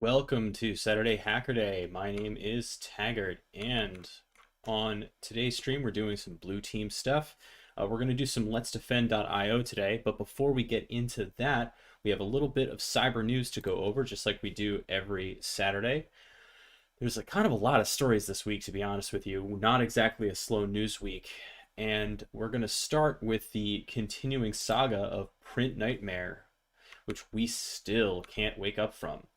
Welcome to Saturday Hacker Day. My name is Taggart, and on today's stream, we're doing some blue team stuff. We're going to do some Let's Defend.io today, but before we get into that, we have a little bit of cyber news to go over, just like we do every Saturday. There's kind of a lot of stories this week, to be honest with you. Not exactly a slow news week. And we're going to start with the continuing saga of Print Nightmare, which we still can't wake up from.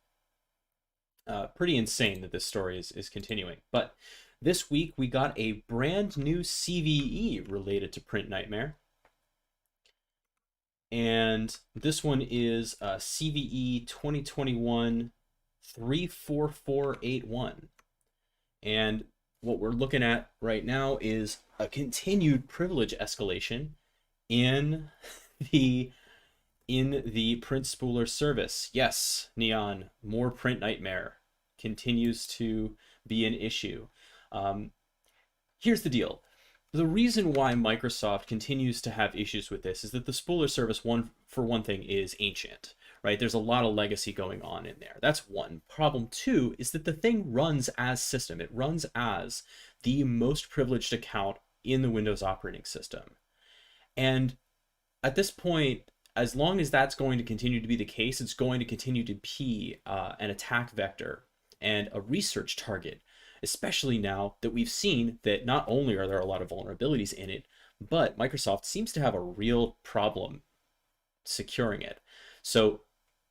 Pretty insane that this story is continuing. But this week we got a brand new CVE related to Print Nightmare. And this one is CVE 2021 34481. And what we're looking at right now is a continued privilege escalation in the print spooler service. Yes, Neon, more Print Nightmare continues to be an issue. Here's the deal. The reason why Microsoft continues to have issues with this is that the spooler service, for one thing, is ancient, right? There's a lot of legacy going on in there. That's one. Problem two is that the thing runs as system. It runs as the most privileged account in the Windows operating system. And at this point, as long as that's going to continue to be the case, it's going to continue to be an attack vector and a research target, especially now that we've seen that not only are there a lot of vulnerabilities in it, but Microsoft seems to have a real problem securing it. So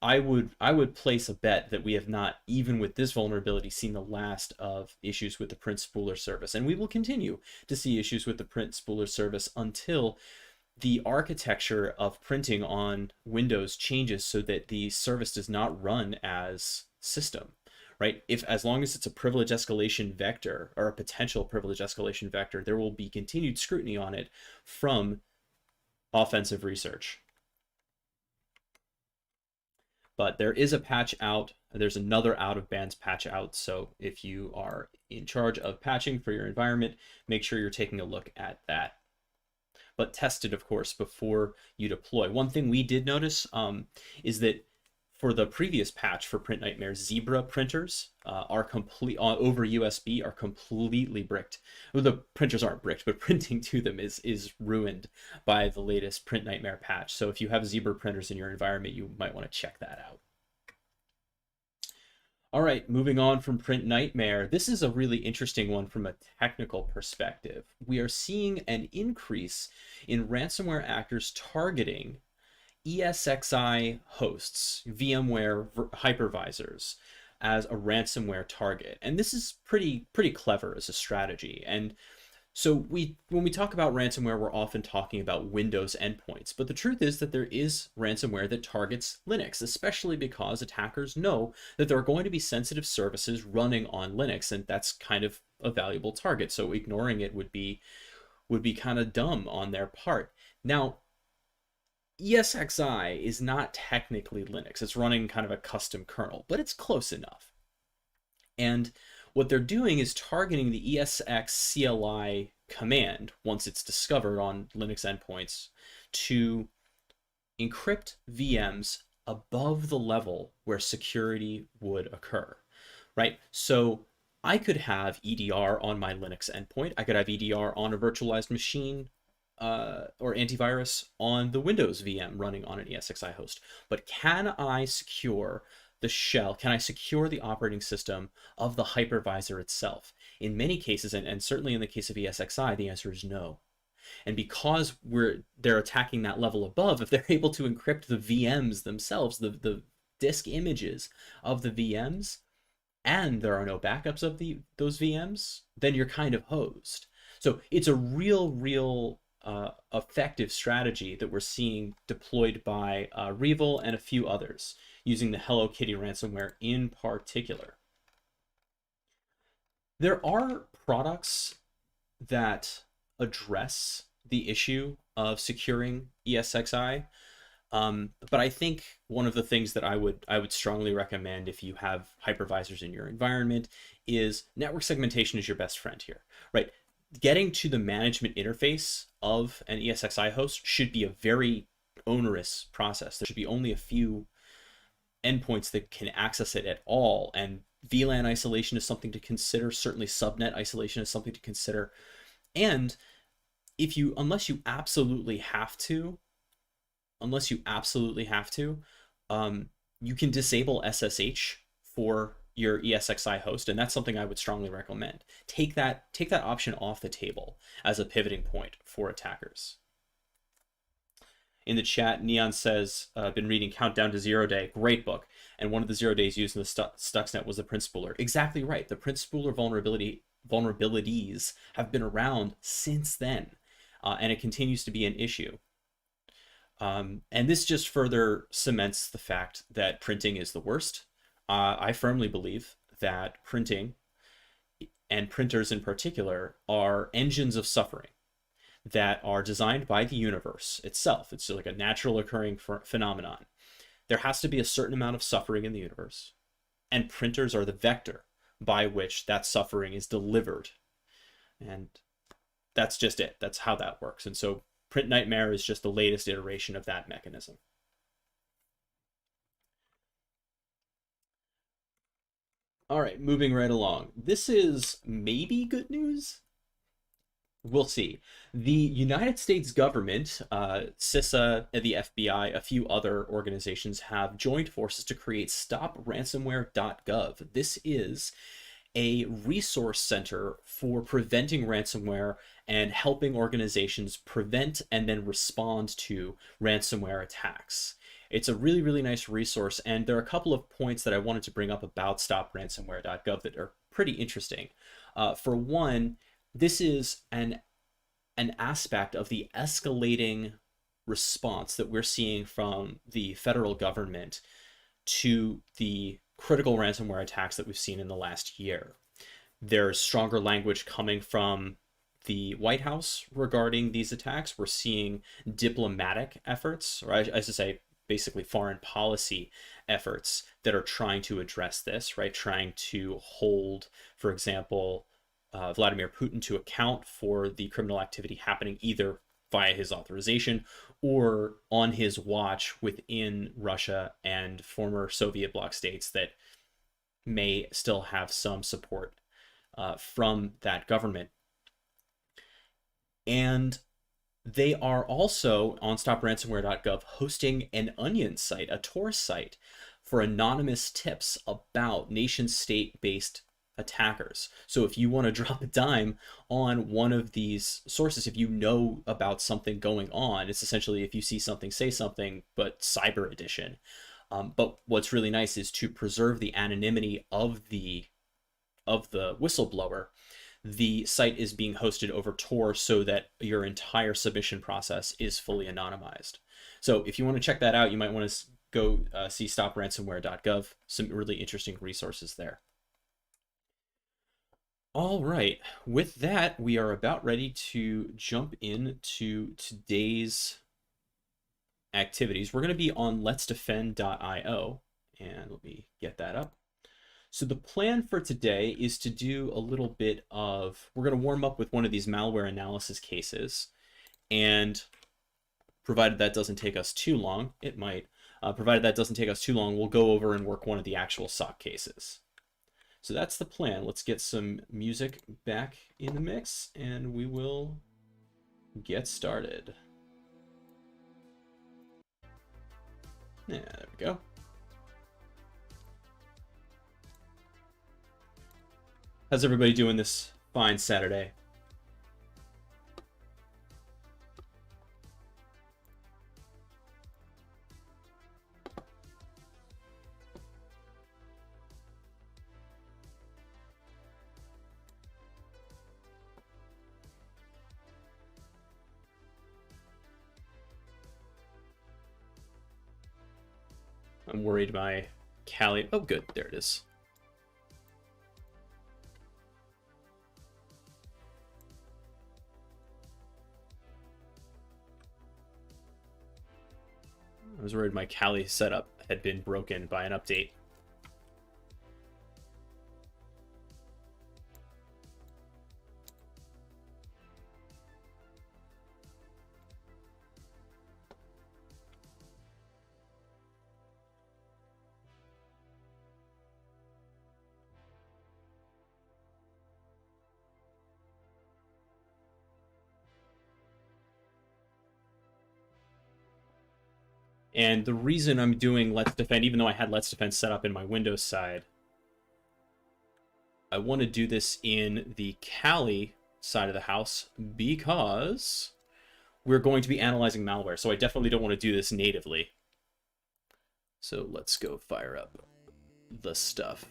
I would place a bet that we have not, even with this vulnerability, seen the last of issues with the print spooler service. And we will continue to see issues with the print spooler service until the architecture of printing on Windows changes so that the service does not run as system, right? As long as it's a privilege escalation vector or a potential privilege escalation vector, there will be continued scrutiny on it from offensive research. But there is a patch out. There's another out of bands patch out. So if you are in charge of patching for your environment, make sure you're taking a look at that. But test it, of course, before you deploy. One thing we did notice is that for the previous patch for Print Nightmare, Zebra printers are over USB are completely bricked. Well, the printers aren't bricked, but printing to them is ruined by the latest Print Nightmare patch. So if you have Zebra printers in your environment, you might want to check that out. All right, moving on from Print Nightmare. This is a really interesting one from a technical perspective. We are seeing an increase in ransomware actors targeting ESXi hosts, VMware hypervisors, as a ransomware target. And this is pretty clever as a strategy. And so when we talk about ransomware, we're often talking about Windows endpoints. But the truth is that there is ransomware that targets Linux, especially because attackers know that there are going to be sensitive services running on Linux, and that's kind of a valuable target. So ignoring it would be kind of dumb on their part. Now, ESXi is not technically Linux. It's running kind of a custom kernel, but it's close enough. And what they're doing is targeting the ESX CLI command once it's discovered on Linux endpoints to encrypt VMs above the level where security would occur, right? So I could have EDR on my Linux endpoint. I could have EDR on a virtualized machine or antivirus on the Windows VM running on an ESXi host. But can I secure the shell? Can I secure the operating system of the hypervisor itself? In many cases, and certainly in the case of ESXi, the answer is no. And because they're attacking that level above, if they're able to encrypt the VMs themselves, the disk images of the VMs, and there are no backups of those VMs, then you're kind of hosed. So it's a real effective strategy that we're seeing deployed by Revil and a few others, using the Hello Kitty ransomware in particular. There are products that address the issue of securing ESXi, but I think one of the things that I would strongly recommend if you have hypervisors in your environment is network segmentation is your best friend here, right? Getting to the management interface of an ESXi host should be a very onerous process. There should be only a few endpoints that can access it at all. And VLAN isolation is something to consider. Certainly subnet isolation is something to consider. And unless you absolutely have to, um, you can disable SSH for your ESXi host, and that's something I would strongly recommend. Take that option off the table as a pivoting point for attackers. In the chat, Neon says, been reading Countdown to Zero Day, great book. And one of the 0 days used in the Stuxnet was the Prince Spooler. Exactly right. The Prince Spooler vulnerabilities have been around since then, and it continues to be an issue. And this just further cements the fact that printing is the worst. I firmly believe that printing, and printers in particular, are engines of suffering that are designed by the universe itself. It's like a natural occurring phenomenon. There has to be a certain amount of suffering in the universe, and printers are the vector by which that suffering is delivered. And that's just it. That's how that works. And so Print Nightmare is just the latest iteration of that mechanism. All right, moving right along. This is maybe good news. We'll see. The United States government, CISA, the FBI, a few other organizations have joined forces to create StopRansomware.gov. This is a resource center for preventing ransomware and helping organizations prevent and then respond to ransomware attacks. It's a really, really nice resource, and there are a couple of points that I wanted to bring up about StopRansomware.gov that are pretty interesting. For one, this is an aspect of the escalating response that we're seeing from the federal government to the critical ransomware attacks that we've seen in the last year. There's stronger language coming from the White House regarding these attacks. We're seeing diplomatic efforts, or I should say basically foreign policy efforts that are trying to address this, right? Trying to hold, for example, Vladimir Putin to account for the criminal activity happening either via his authorization or on his watch within Russia and former Soviet bloc states that may still have some support from that government. And they are also on StopRansomware.gov hosting an Onion site, a Tor site, for anonymous tips about nation-state-based attackers. So if you want to drop a dime on one of these sources, if you know about something going on, it's essentially if you see something, say something, but cyber edition. But what's really nice is to preserve the anonymity of the whistleblower. The site is being hosted over Tor so that your entire submission process is fully anonymized. So if you want to check that out, you might want to go see StopRansomware.gov. Some really interesting resources there. All right, with that, we are about ready to jump into today's activities. We're going to be on letsdefend.io, and let me get that up. So the plan for today is to do a little bit of, we're going to warm up with one of these malware analysis cases, and provided that doesn't take us too long, it might, provided that doesn't take us too long, we'll go over and work one of the actual SOC cases. So that's the plan. Let's get some music back in the mix, and we will get started. Yeah, there we go. How's everybody doing this fine Saturday? I'm worried my Kali. Oh, good. There it is. I was worried my Kali setup had been broken by an update. And the reason I'm doing Let's Defend, even though I had Let's Defend set up in my Windows side, I want to do this in the Kali side of the house because we're going to be analyzing malware. So I definitely don't want to do this natively. So let's go fire up the stuff.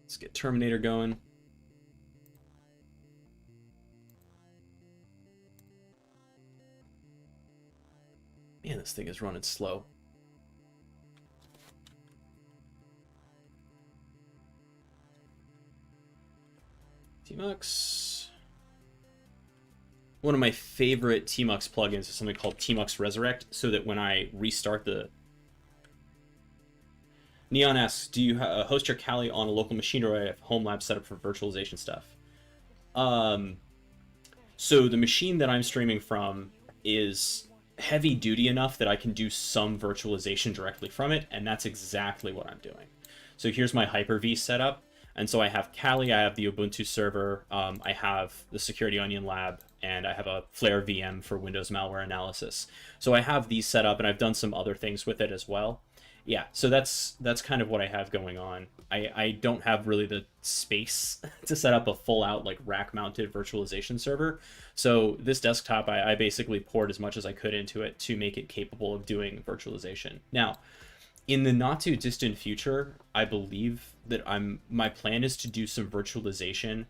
Let's get Terminator going. Man, this thing is running slow. Tmux. One of my favorite Tmux plugins is something called Tmux Resurrect, so that when I restart the... Neon asks, do you host your Kali on a local machine, or a home lab set up for virtualization stuff? So the machine that I'm streaming from is heavy duty enough that I can do some virtualization directly from it, and that's exactly what I'm doing. So here's my Hyper-V setup, and so I have Kali, I have the Ubuntu server, I have the Security Onion lab, and I have a Flare VM for Windows malware analysis. So I have these set up, and I've done some other things with it as well. Yeah, so that's kind of what I have going on. I don't have really the space to set up a full-out like rack-mounted virtualization server. So this desktop, I basically poured as much as I could into it to make it capable of doing virtualization. Now, in the not-too-distant future, I believe that my plan is to do some virtualization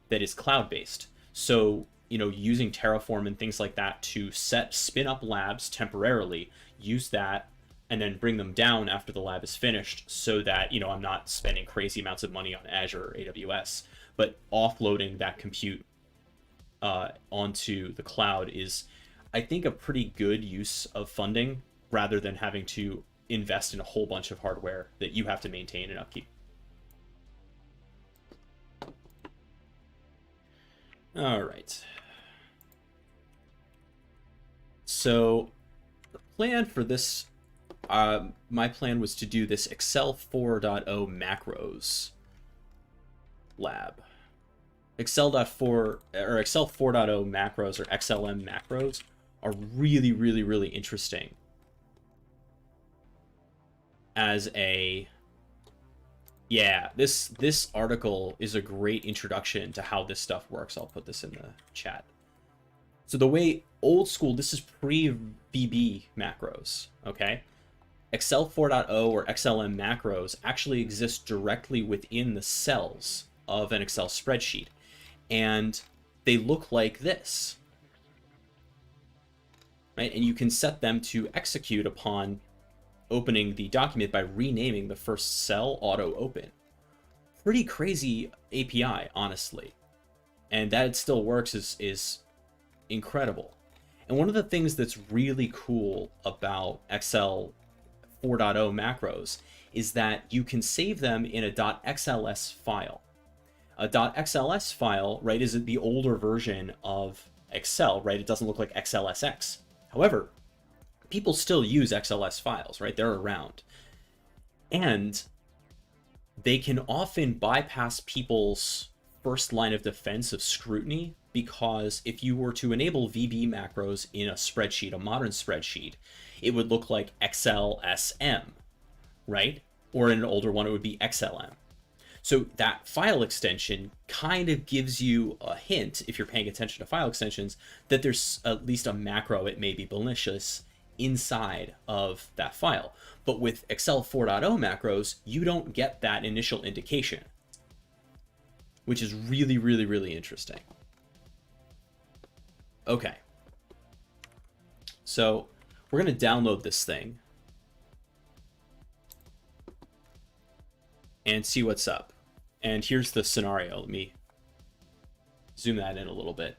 that is cloud-based. So, you know, using Terraform and things like that to spin up labs temporarily, use that, and then bring them down after the lab is finished, so that, you know, I'm not spending crazy amounts of money on Azure or AWS, but offloading that compute onto the cloud is, I think, a pretty good use of funding, rather than having to invest in a whole bunch of hardware that you have to maintain and upkeep. All right. So the plan for this, my plan was to do this Excel 4.0 macros lab. Excel 4.0 macros, or XLM macros, are really, really, really interesting as a... Yeah, this article is a great introduction to how this stuff works. I'll put this in the chat. So the way old school, this is pre-VB macros, okay? Excel 4.0 or XLM macros actually exist directly within the cells of an Excel spreadsheet. And they look like this, right? And you can set them to execute upon opening the document by renaming the first cell auto open. Pretty crazy API, honestly. And that it still works is incredible. And one of the things that's really cool about Excel 4.0 macros is that you can save them in a .xls file. A .xls file, right, is the older version of Excel, right? It doesn't look like XLSX. However, people still use XLS files, right? They're around. And they can often bypass people's first line of defense of scrutiny, because if you were to enable VB macros in a spreadsheet, a modern spreadsheet, it would look like XLSM, right? Or in an older one, it would be XLM. So that file extension kind of gives you a hint, if you're paying attention to file extensions, that there's at least a macro, it may be malicious, inside of that file. But with Excel 4.0 macros, you don't get that initial indication, which is really, really, really interesting. Okay. So we're going to download this thing and see what's up. And here's the scenario. Let me zoom that in a little bit.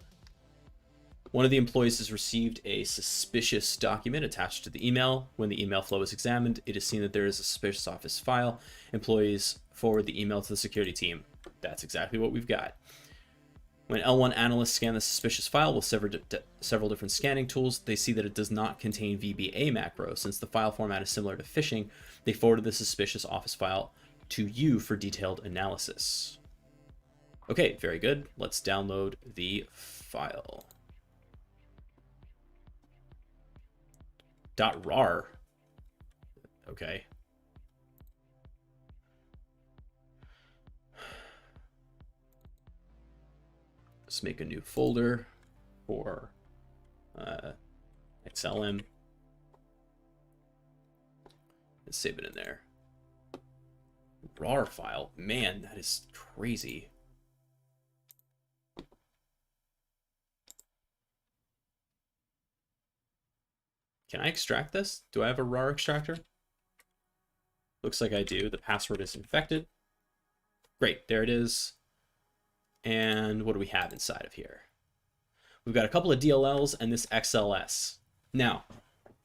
One of the employees has received a suspicious document attached to the email. When the email flow is examined, it is seen that there is a suspicious Office file. Employees forward the email to the security team. That's exactly what we've got. When L1 analysts scan the suspicious file with several different scanning tools, they see that it does not contain VBA macro. Since the file format is similar to phishing, they forwarded the suspicious Office file to you for detailed analysis. Okay, very good. Let's download the file. .rar. Okay. Let's make a new folder for XLM. Let's save it in there. RAR file. Man, that is crazy. Can I extract this? Do I have a RAR extractor? Looks like I do. The password is infected. Great, there it is. And what do we have inside of here? We've got a couple of DLLs and this XLS. Now,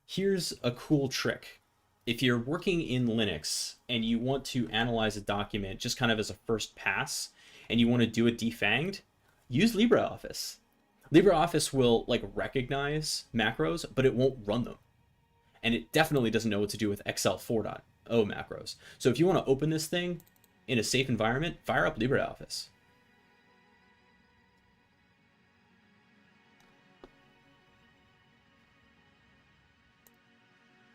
here's a cool trick. If you're working in Linux and you want to analyze a document just kind of as a first pass, and you want to do it defanged, use LibreOffice. LibreOffice will like recognize macros, but it won't run them. And it definitely doesn't know what to do with XL 4.0 macros. So if you want to open this thing in a safe environment, fire up LibreOffice.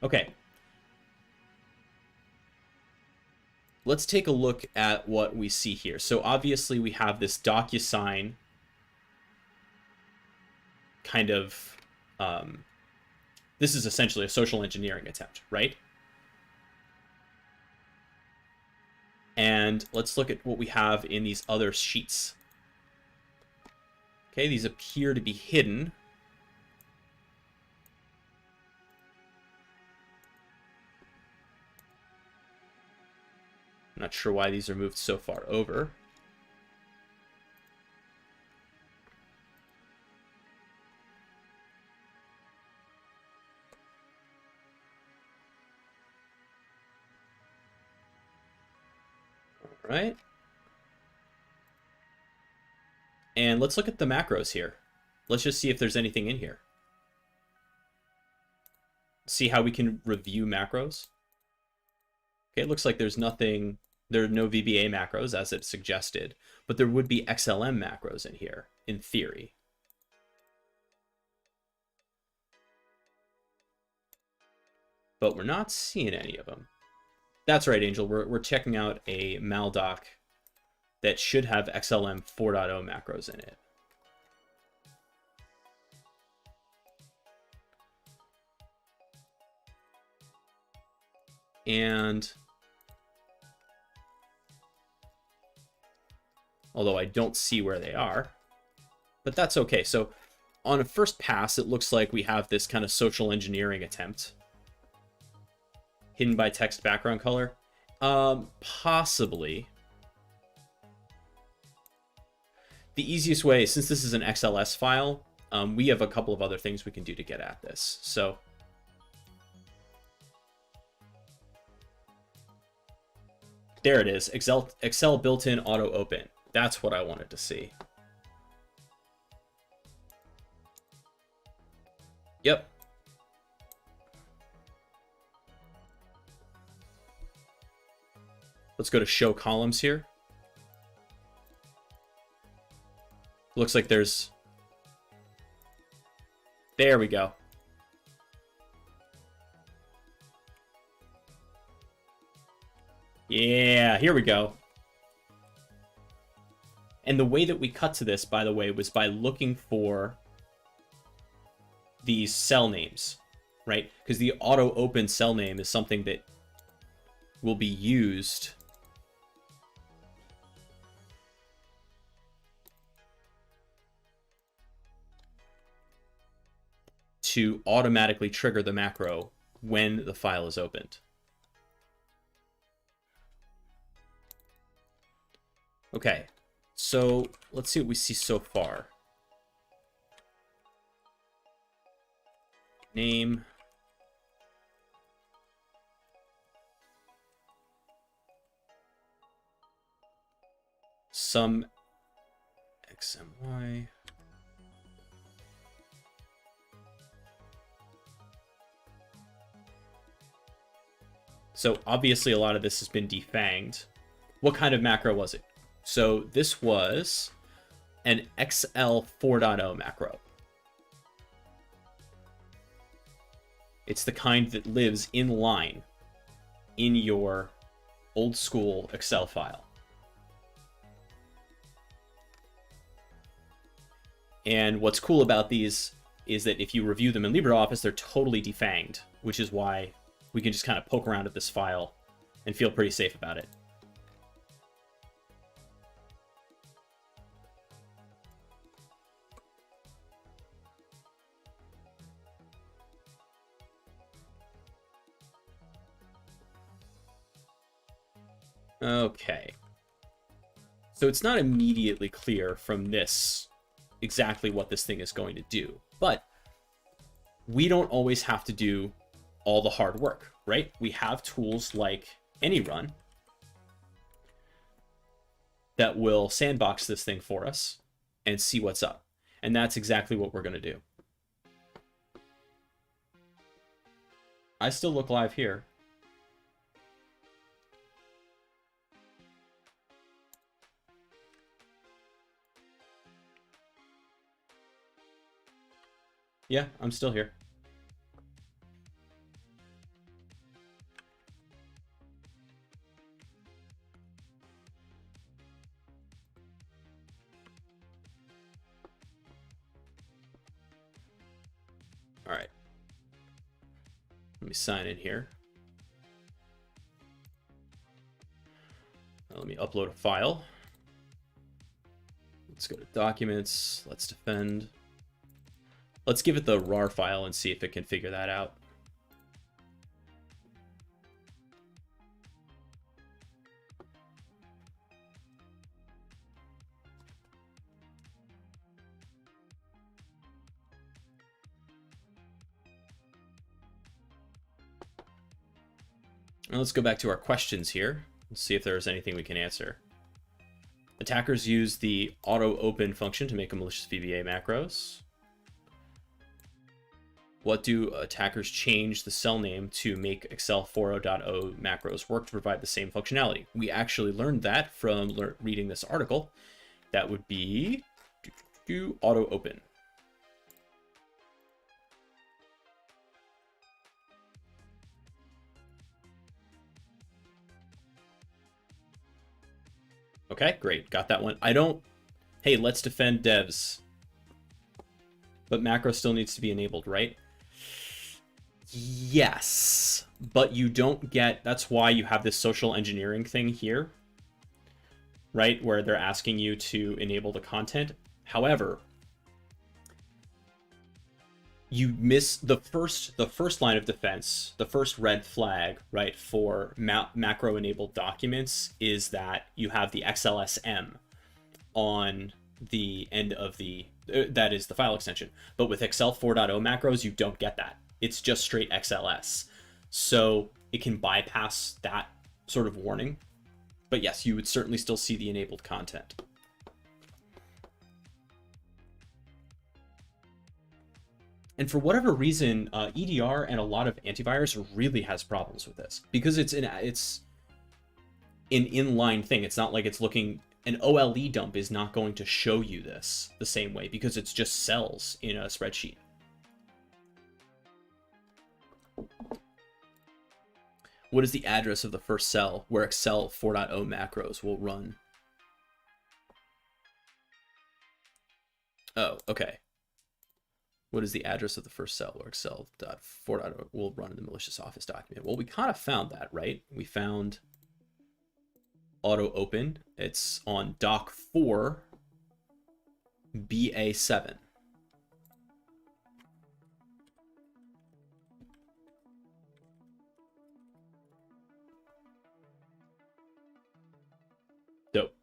Okay. Let's take a look at what we see here. So obviously we have this DocuSign kind of, this is essentially a social engineering attempt, right? And let's look at what we have in these other sheets. Okay, these appear to be hidden. I'm not sure why these are moved so far over. All right. And let's look at the macros here. Let's just see if there's anything in here. See how we can review macros. Okay, it looks like there's nothing, there are no VBA macros as it suggested, but there would be XLM macros in here, in theory. But we're not seeing any of them. That's right, Angel. We're checking out a maldoc that should have XLM 4.0 macros in it. And although I don't see where they are, but that's okay. So on a first pass, it looks like we have this kind of social engineering attempt. Hidden by text background color? Possibly. The easiest way, since this is an XLS file, we have a couple of other things we can do to get at this. So there it is, Excel built-in auto open. That's what I wanted to see. Yep. Let's go to show columns here. Looks like there's... There we go. Yeah, here we go. And the way that we cut to this, by the way, was by looking for these cell names, right? Because the auto open cell name is something that will be used to automatically trigger the macro when the file is opened. Okay, so let's see what we see so far. Name. Some XMY. So obviously a lot of this has been defanged. What kind of macro was it? So this was an XL 4.0 macro. It's the kind that lives in line in your old school Excel file. And what's cool about these is that if you review them in LibreOffice, they're totally defanged, which is why we can just kind of poke around at this file and feel pretty safe about it. Okay. So it's not immediately clear from this exactly what this thing is going to do, but we don't always have to do all the hard work, right? We have tools like AnyRun that will sandbox this thing for us and see what's up. And that's exactly what we're going to do. I still look live here. Yeah, I'm still here. All right. Let me sign in here. Let me upload a file. Let's go to Documents. Let's defend. Let's give it the RAR file and see if it can figure that out. And let's go back to our questions here and see if there's anything we can answer. Attackers use the auto open function to make a malicious VBA macros. What do attackers change the cell name to make Excel 4.0 macros work to provide the same functionality? We actually learned that from reading this article. That would be auto open. Okay, great. Got that one. Hey, let's defend devs. But macro still needs to be enabled, right? Yes, but you don't get, that's why you have this social engineering thing here, right? Where they're asking you to enable the content. However, you miss the first line of defense, the first red flag, right, for macro enabled documents is that you have the XLSM on the end of the, that is the file extension. But with Excel 4.0 macros, you don't get that. It's just straight XLS. So it can bypass that sort of warning. But yes, you would certainly still see the enabled content. And for whatever reason, EDR and a lot of antivirus really has problems with this because it's an inline thing. It's not like it's looking, an OLE dump is not going to show you this the same way because it's just cells in a spreadsheet. What is the address of the first cell where Excel 4.0 macros will run? Oh, okay. What is the address of the first cell where Excel 4.0 will run in the malicious office document? Well, we kind of found that, right? We found auto open. It's on doc 4 BA7. Dope.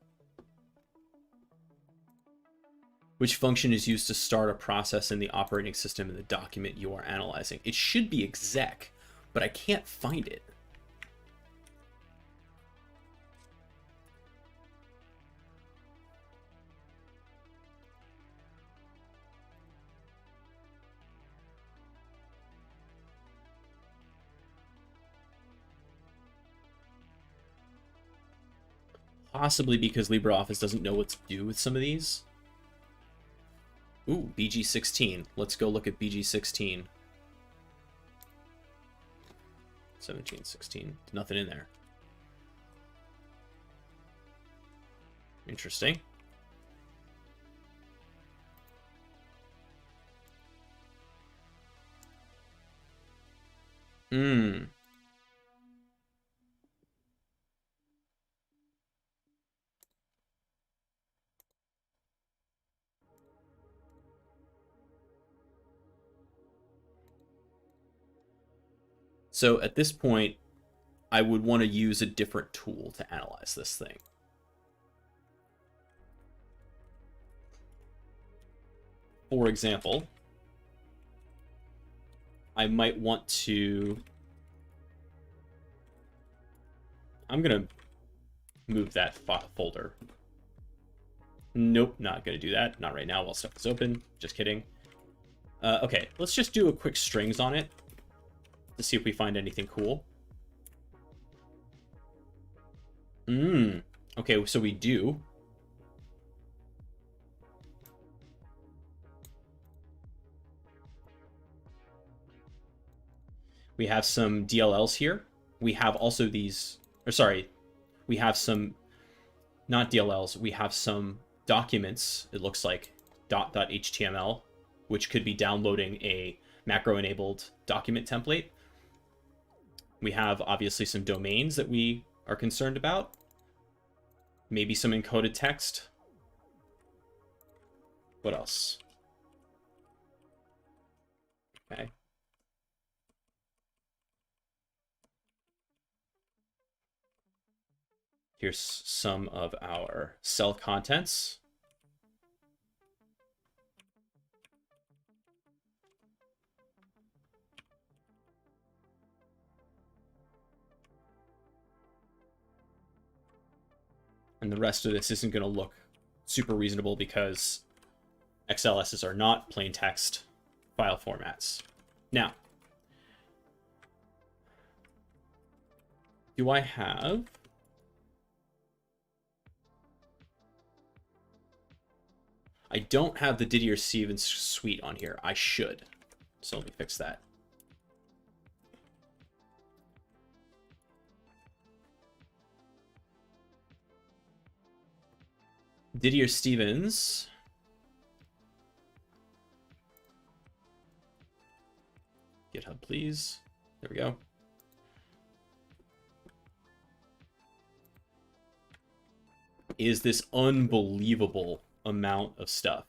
Which function is used to start a process in the operating system in the document you are analyzing? It should be exec, but I can't find it. Possibly because LibreOffice doesn't know what to do with some of these. Ooh, BG16. Let's go look at BG16. 17, 16. Nothing in there. Interesting. Hmm. So at this point, I would want to use a different tool to analyze this thing. For example, I might want to... I'm going to move that folder. Nope, not going to do that. Not right now while stuff is open. Just kidding. Okay, let's just do a quick strings on it to see if we find anything cool. Okay, so we do. We have some DLLs here. We have also these, or sorry, we have some, not DLLs, we have some documents, it looks like, .html, which could be downloading a macro-enabled document template. We have, obviously, some domains that we are concerned about. Maybe some encoded text. What else? Okay. Here's some of our cell contents. And the rest of this isn't going to look super reasonable because XLSs are not plain text file formats. Now, do I have... I don't have the Didier Stevens suite on here. I should. So let me fix that. Didier Stevens. GitHub, please. There we go. Is this unbelievable amount of stuff.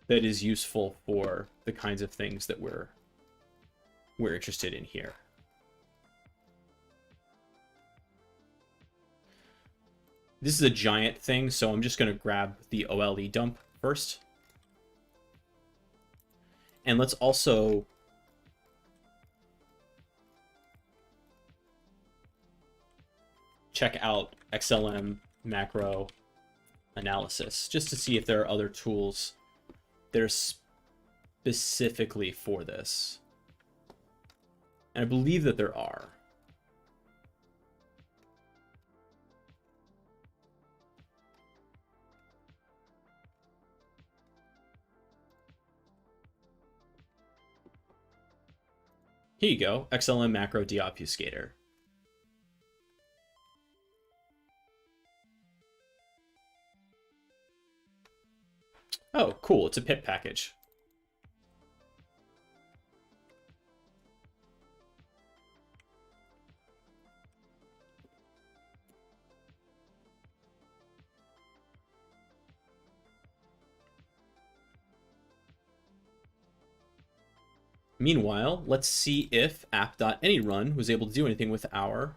That is useful for the kinds of things that we're interested in here. This is a giant thing, so I'm just going to grab the OLE dump first. And let's also check out XLM macro analysis, just to see if there are other tools that are specifically for this. And I believe that there are. Here you go, XLM macro deobfuscator. Oh, cool, it's a pip package. Meanwhile, let's see if app.anyrun was able to do anything with our...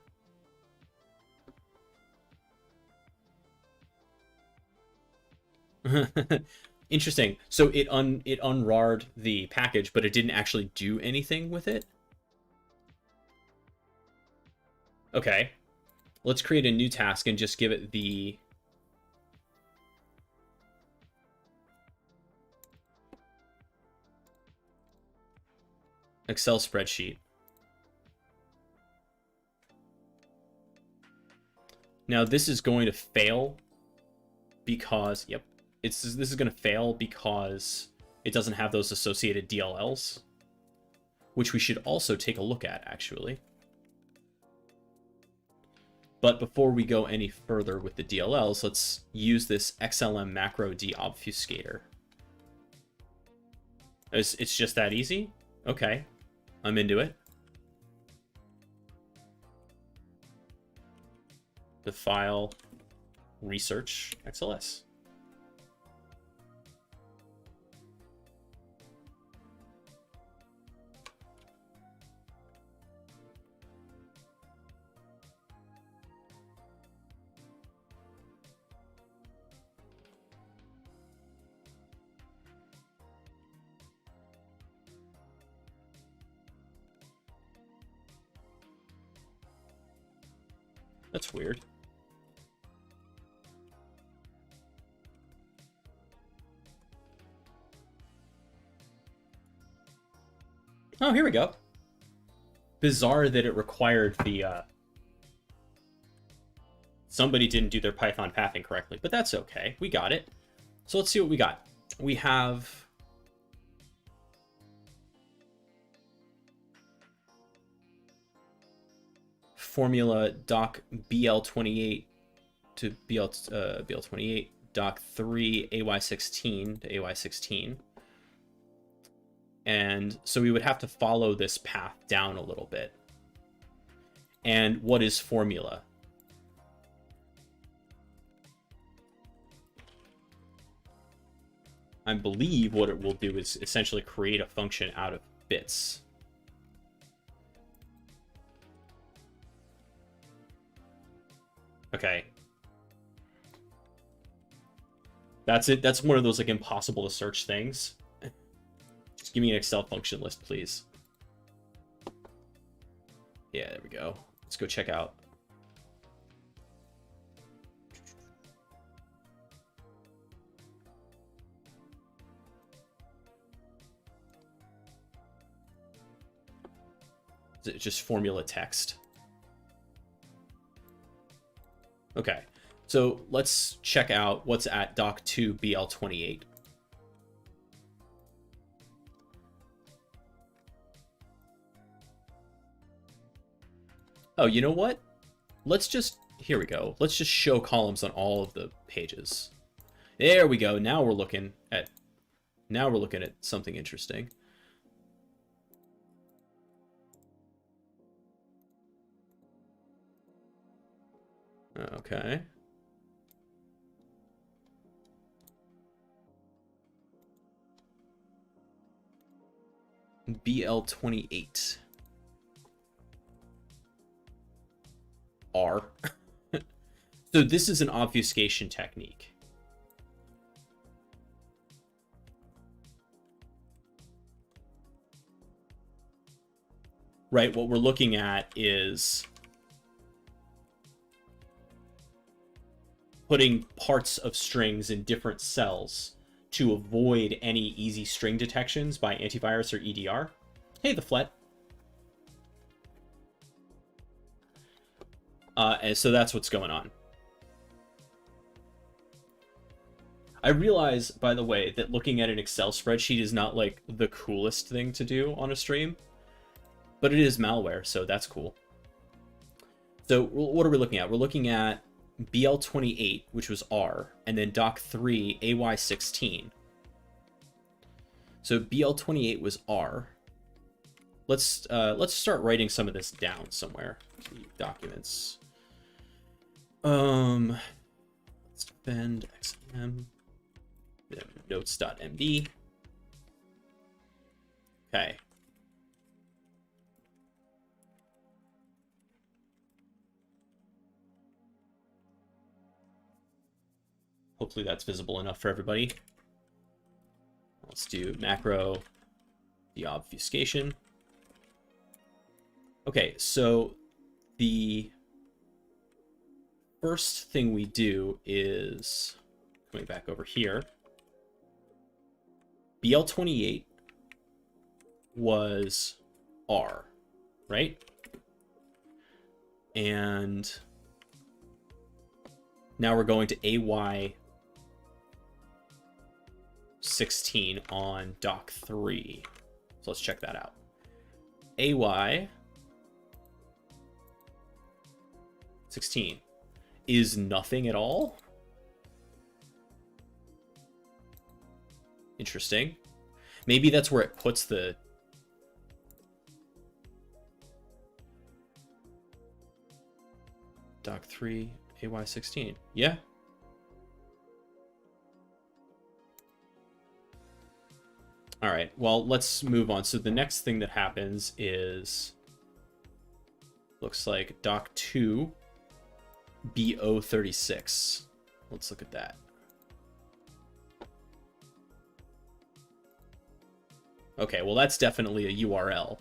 Interesting. So it unrarred the package, but it didn't actually do anything with it? Okay. Let's create a new task and just give it the... Excel spreadsheet. Now this is going to fail because, yep, this is going to fail because it doesn't have those associated DLLs, which we should also take a look at, actually. But before we go any further with the DLLs, let's use this XLM macro deobfuscator. It's just that easy? Okay, I'm into it. The file research XLS. That's weird. Oh, here we go. Bizarre that it required the... Somebody didn't do their Python pathing correctly, but that's okay. We got it. So let's see what we got. We have... formula doc BL28 to BL28, doc 3 AY16 to AY16. And so we would have to follow this path down a little bit. And what is formula? I believe what it will do is essentially create a function out of bits. Okay. That's it. That's one of those like impossible to search things. Just give me an Excel function list, please. Yeah, there we go. Let's go check out. Is it just formula text? Okay, so let's check out what's at doc2 BL28. Oh, you know what? Let's just, here we go. Let's just show columns on all of the pages. There we go. Now we're looking at something interesting. Okay. BL28. R. So this is an obfuscation technique. Right, what we're looking at is putting parts of strings in different cells to avoid any easy string detections by antivirus or EDR. Hey, the Flet. And so that's what's going on. I realize, by the way, that looking at an Excel spreadsheet is not like the coolest thing to do on a stream, but it is malware, so that's cool. So what are we looking at? We're looking at BL28, which was R, and then doc3 AY16. So BL28 was R. Let's start writing some of this down somewhere. Documents. Let's append XM notes.md. Okay. Hopefully that's visible enough for everybody. Let's do macro deobfuscation. Okay, so the first thing we do is, coming back over here, BL28 was R, right? And now we're going to AY16 on doc3. So let's check that out. AY16 is nothing at all. Interesting. Maybe that's where it puts the doc3 AY16. Yeah. All right, well, let's move on. So the next thing that happens is, looks like doc2 BO36. Let's look at that. Okay, well, that's definitely a URL.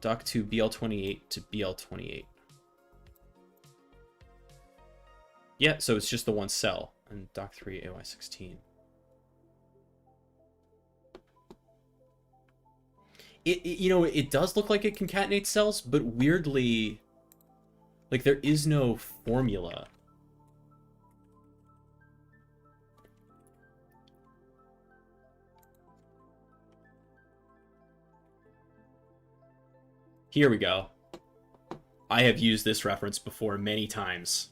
Doc2 BL28 to BL28. Yeah, so it's just the one cell, and doc3 AY16. You know, it does look like it concatenates cells, but weirdly, like, there is no formula. Here we go. I have used this reference before many times.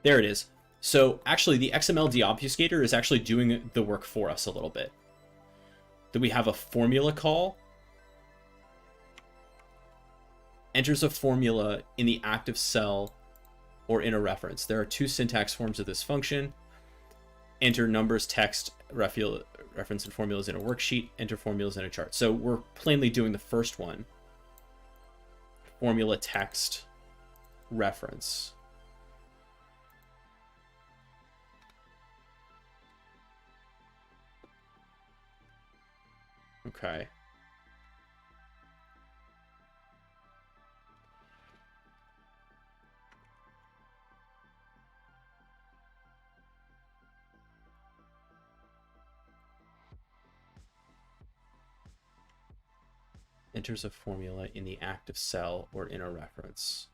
There it is. So actually, the XML deobfuscator is actually doing the work for us a little bit. Do we have a formula call? Enters a formula in the active cell or in a reference. There are two syntax forms of this function. Enter numbers, text, reference, and formulas in a worksheet. Enter formulas in a chart. So we're plainly doing the first one. Formula, text, reference. Okay. Enters a formula in the active cell or in a reference.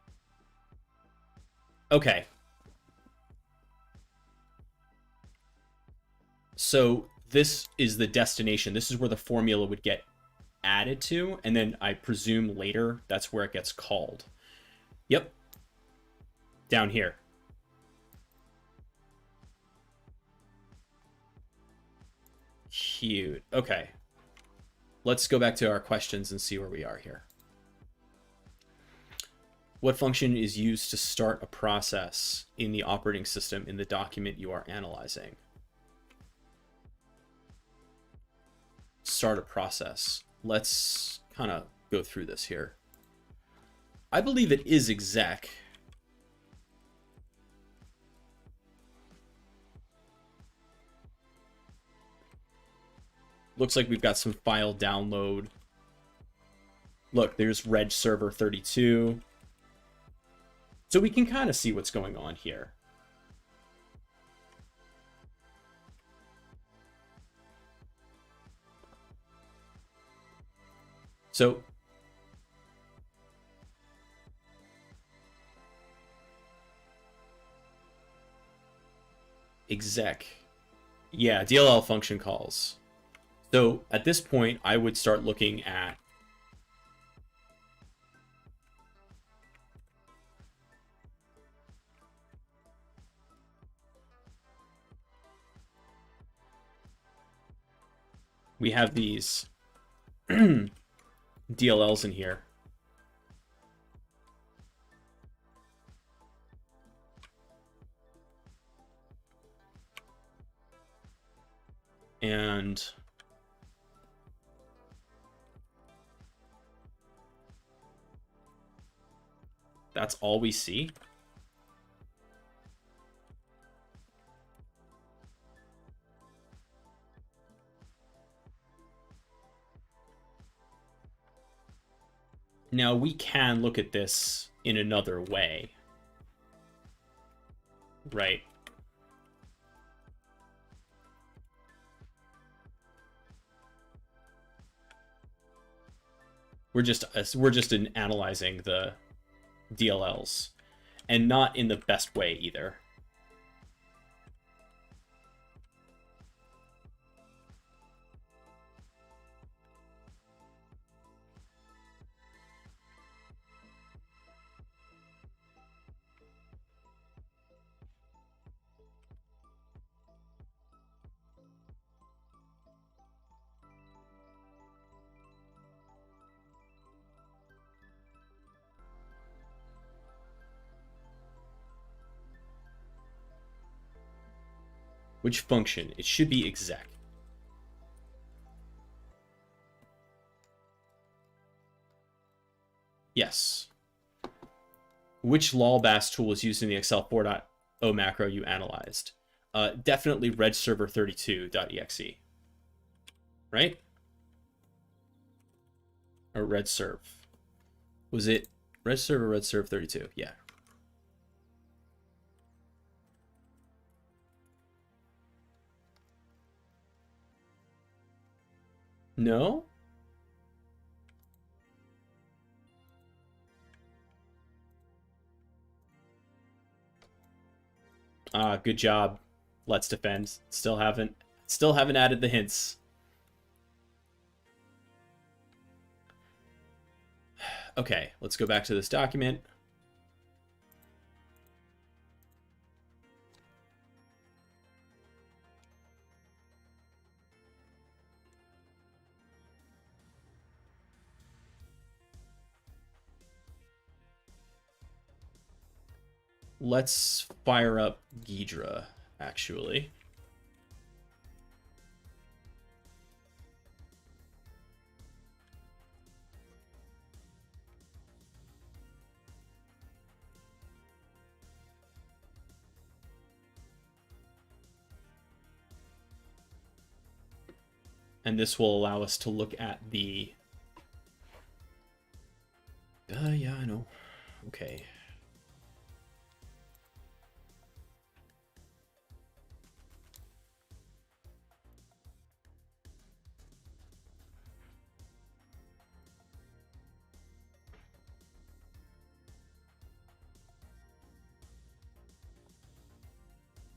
Okay. So this is the destination. This is where the formula would get added to, and then I presume later that's where it gets called. Yep. Down here. Cute. Okay. Let's go back to our questions and see where we are here. What function is used to start a process in the operating system in the document you are analyzing? Start a process. Let's kind of go through this here. I believe it is exec. Looks like we've got some file download. Look, there's reg server 32. So we can kind of see what's going on here. So exec. Yeah, DLL function calls. So at this point, I would start looking at we have these DLLs in here. And that's all we see. Now, we can look at this in another way, right? We're just in analyzing the DLLs, and not in the best way either. Which function? It should be exec. Yes. Which lolbass tool is used in the Excel 4.0 macro you analyzed? Definitely redserver32.exe. Right? Or redserve. Was it redserve or redserve32? Yeah. No? Good job. Let's defend. Still haven't added the hints. Okay, let's go back to this document. Let's fire up Ghidra, actually. And this will allow us to look at the... yeah, I know. Okay.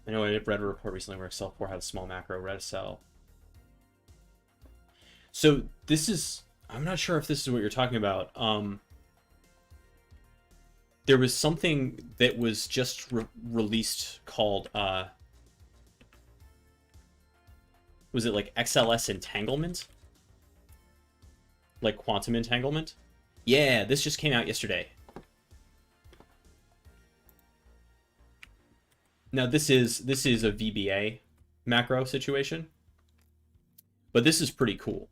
I know I read a report recently where Excel 4 had a small macro red cell. So this is... I'm not sure if this is what you're talking about. There was something that was just released called... was it like XLS entanglement? Like quantum entanglement? Yeah, this just came out yesterday. Now this is a VBA macro situation, but this is pretty cool.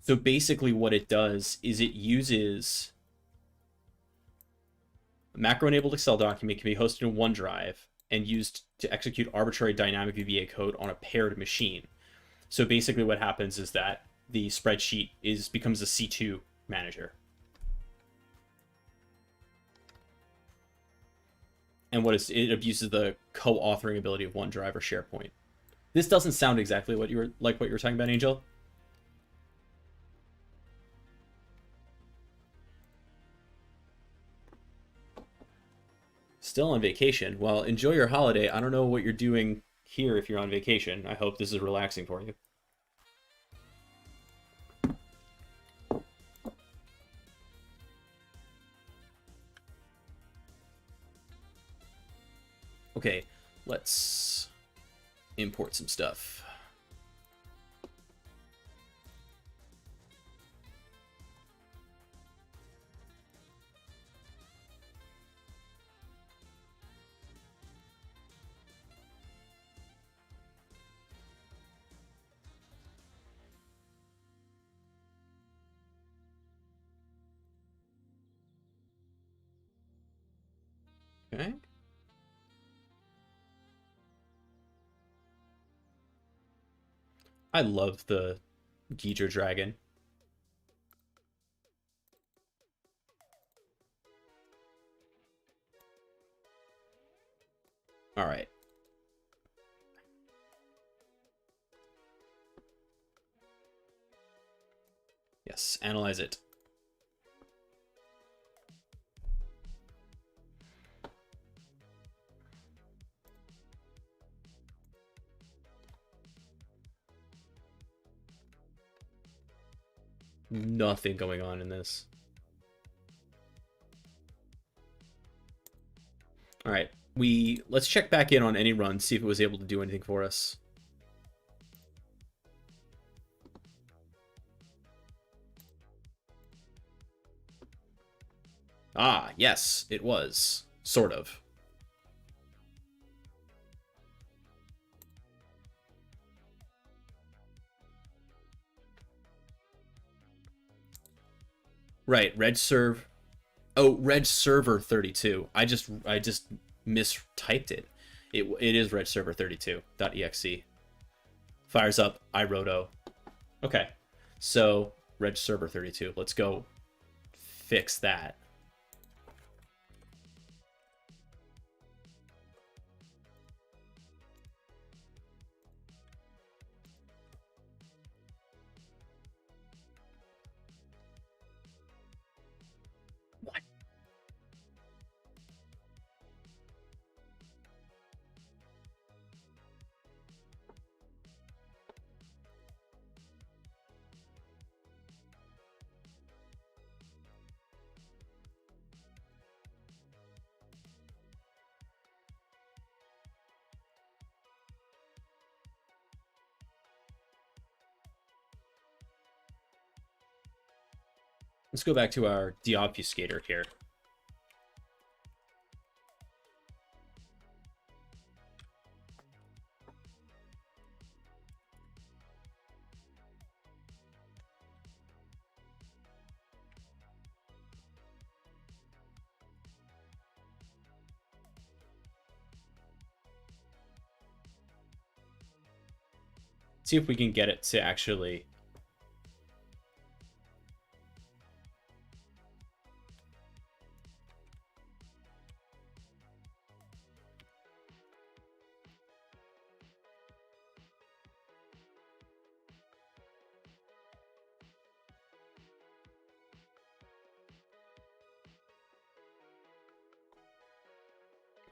So basically what it does is it uses a macro-enabled Excel document can be hosted in OneDrive and used to execute arbitrary dynamic VBA code on a paired machine. So basically what happens is that the spreadsheet becomes a C2 manager. And it abuses the co-authoring ability of OneDrive or SharePoint. This doesn't sound exactly what you were talking about, Angel. Still on vacation. Well, enjoy your holiday. I don't know what you're doing here if you're on vacation. I hope this is relaxing for you. Okay, let's import some stuff. Okay. I love the Ghidra dragon. All right. Yes, analyze it. Nothing going on in this. All right, let's check back in on any run, see if it was able to do anything for us. Ah, yes, it was. Sort of. Right, reg serve. Oh, reg server 32. I just mistyped it. It is reg server 32.exe. Fires up iRoto. Okay. So, reg server 32. Let's go fix that. What? Let's go back to our deobfuscator here. See if we can get it to actually...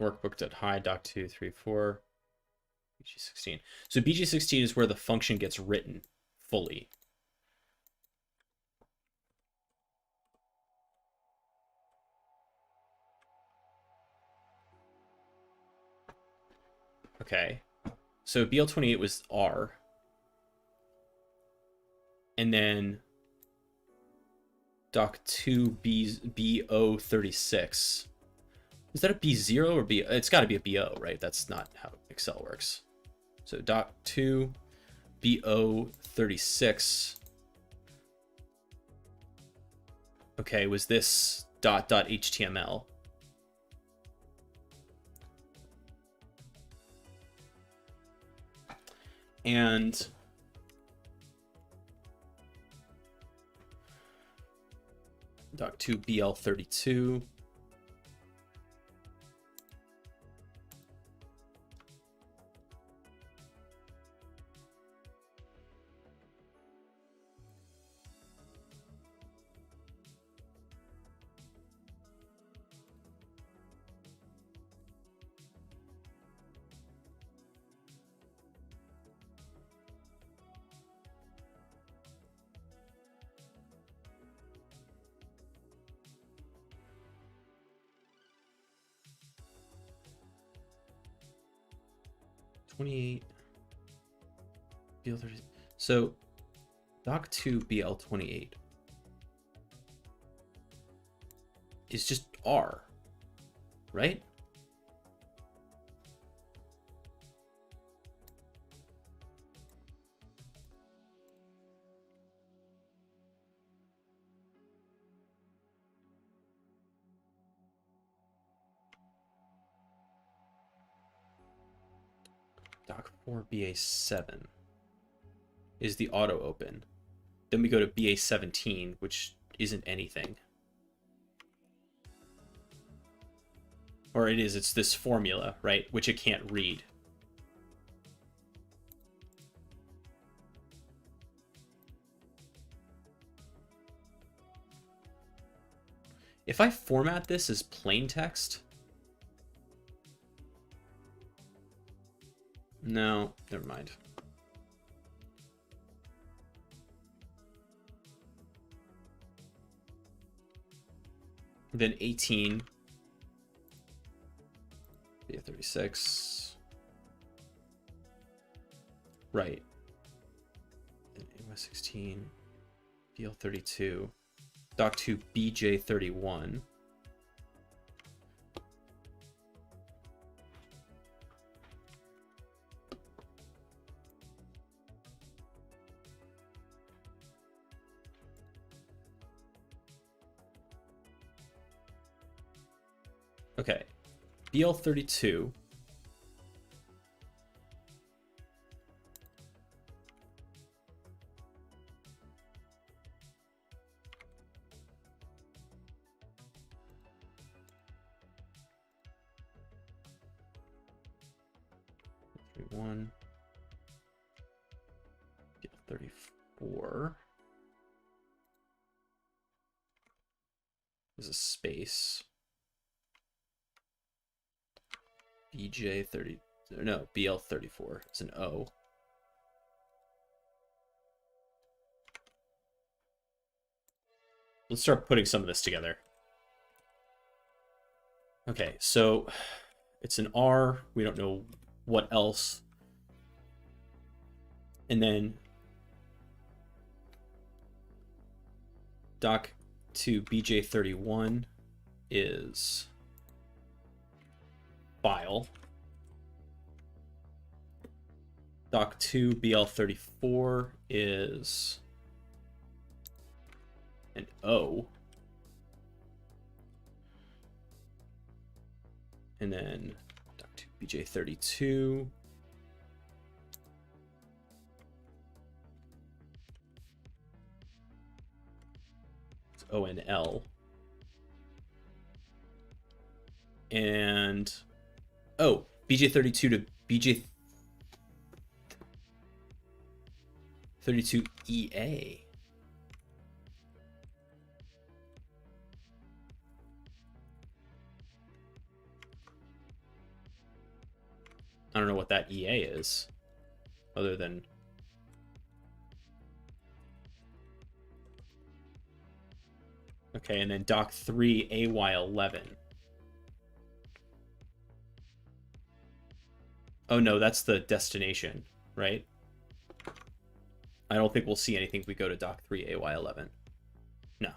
Workbook.high doc234 bg16. So bg16 is where the function gets written fully. Okay. So BL28 was R. And then doc2 BO36. Is that a B0 or B? It's got to be a BO, right? That's not how Excel works. So doc2 BO36. Okay, was this .html? And doc2 BL32. BL30. So doc2 BL28 is just R, right? Doc4 BA7 is the auto open. Then we go to BA17, which isn't anything. Or it's this formula, right? Which it can't read. If I format this as plain text... No, never mind. Then 18. 36. Right. AY 16. BL 32. Doc 2 BJ 31. Okay. BL 32. One. BL 34. There's a space. BJ 30. No, BL 34. It's an O. Let's start putting some of this together. Okay, so it's an R. We don't know what else. And then doc to BJ31 is file. Doc 2 BL34 is an O. And then Doc 2 BJ32 is O and L. And oh, BJ32 to BJ32 EA. I don't know what that EA is, other than... Okay, and then Doc 3 AY11. Oh no, that's the destination, right? I don't think we'll see anything if we go to Doc 3 AY11. No.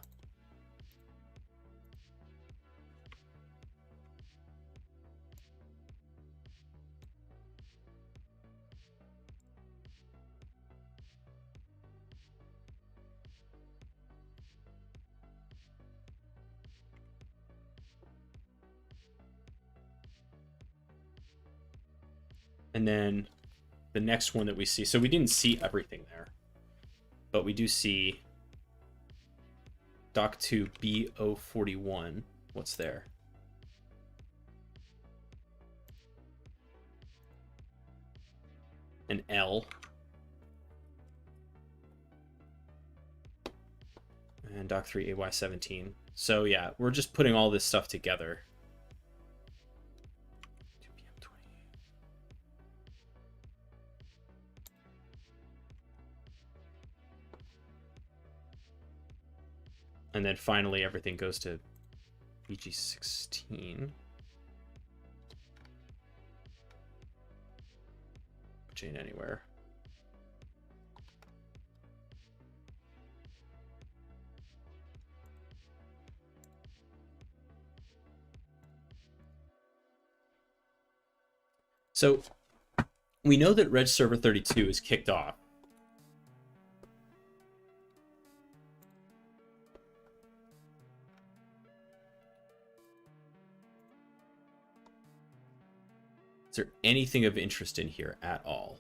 And then the next one that we see, so we didn't see everything there, but we do see Doc 2 BO41. What's there? An L. And Doc 3 AY17. So yeah, we're just putting all this stuff together. And then finally everything goes to BG16. Chain anywhere. So we know that Reg Server 32 is kicked off. Is there anything of interest in here at all?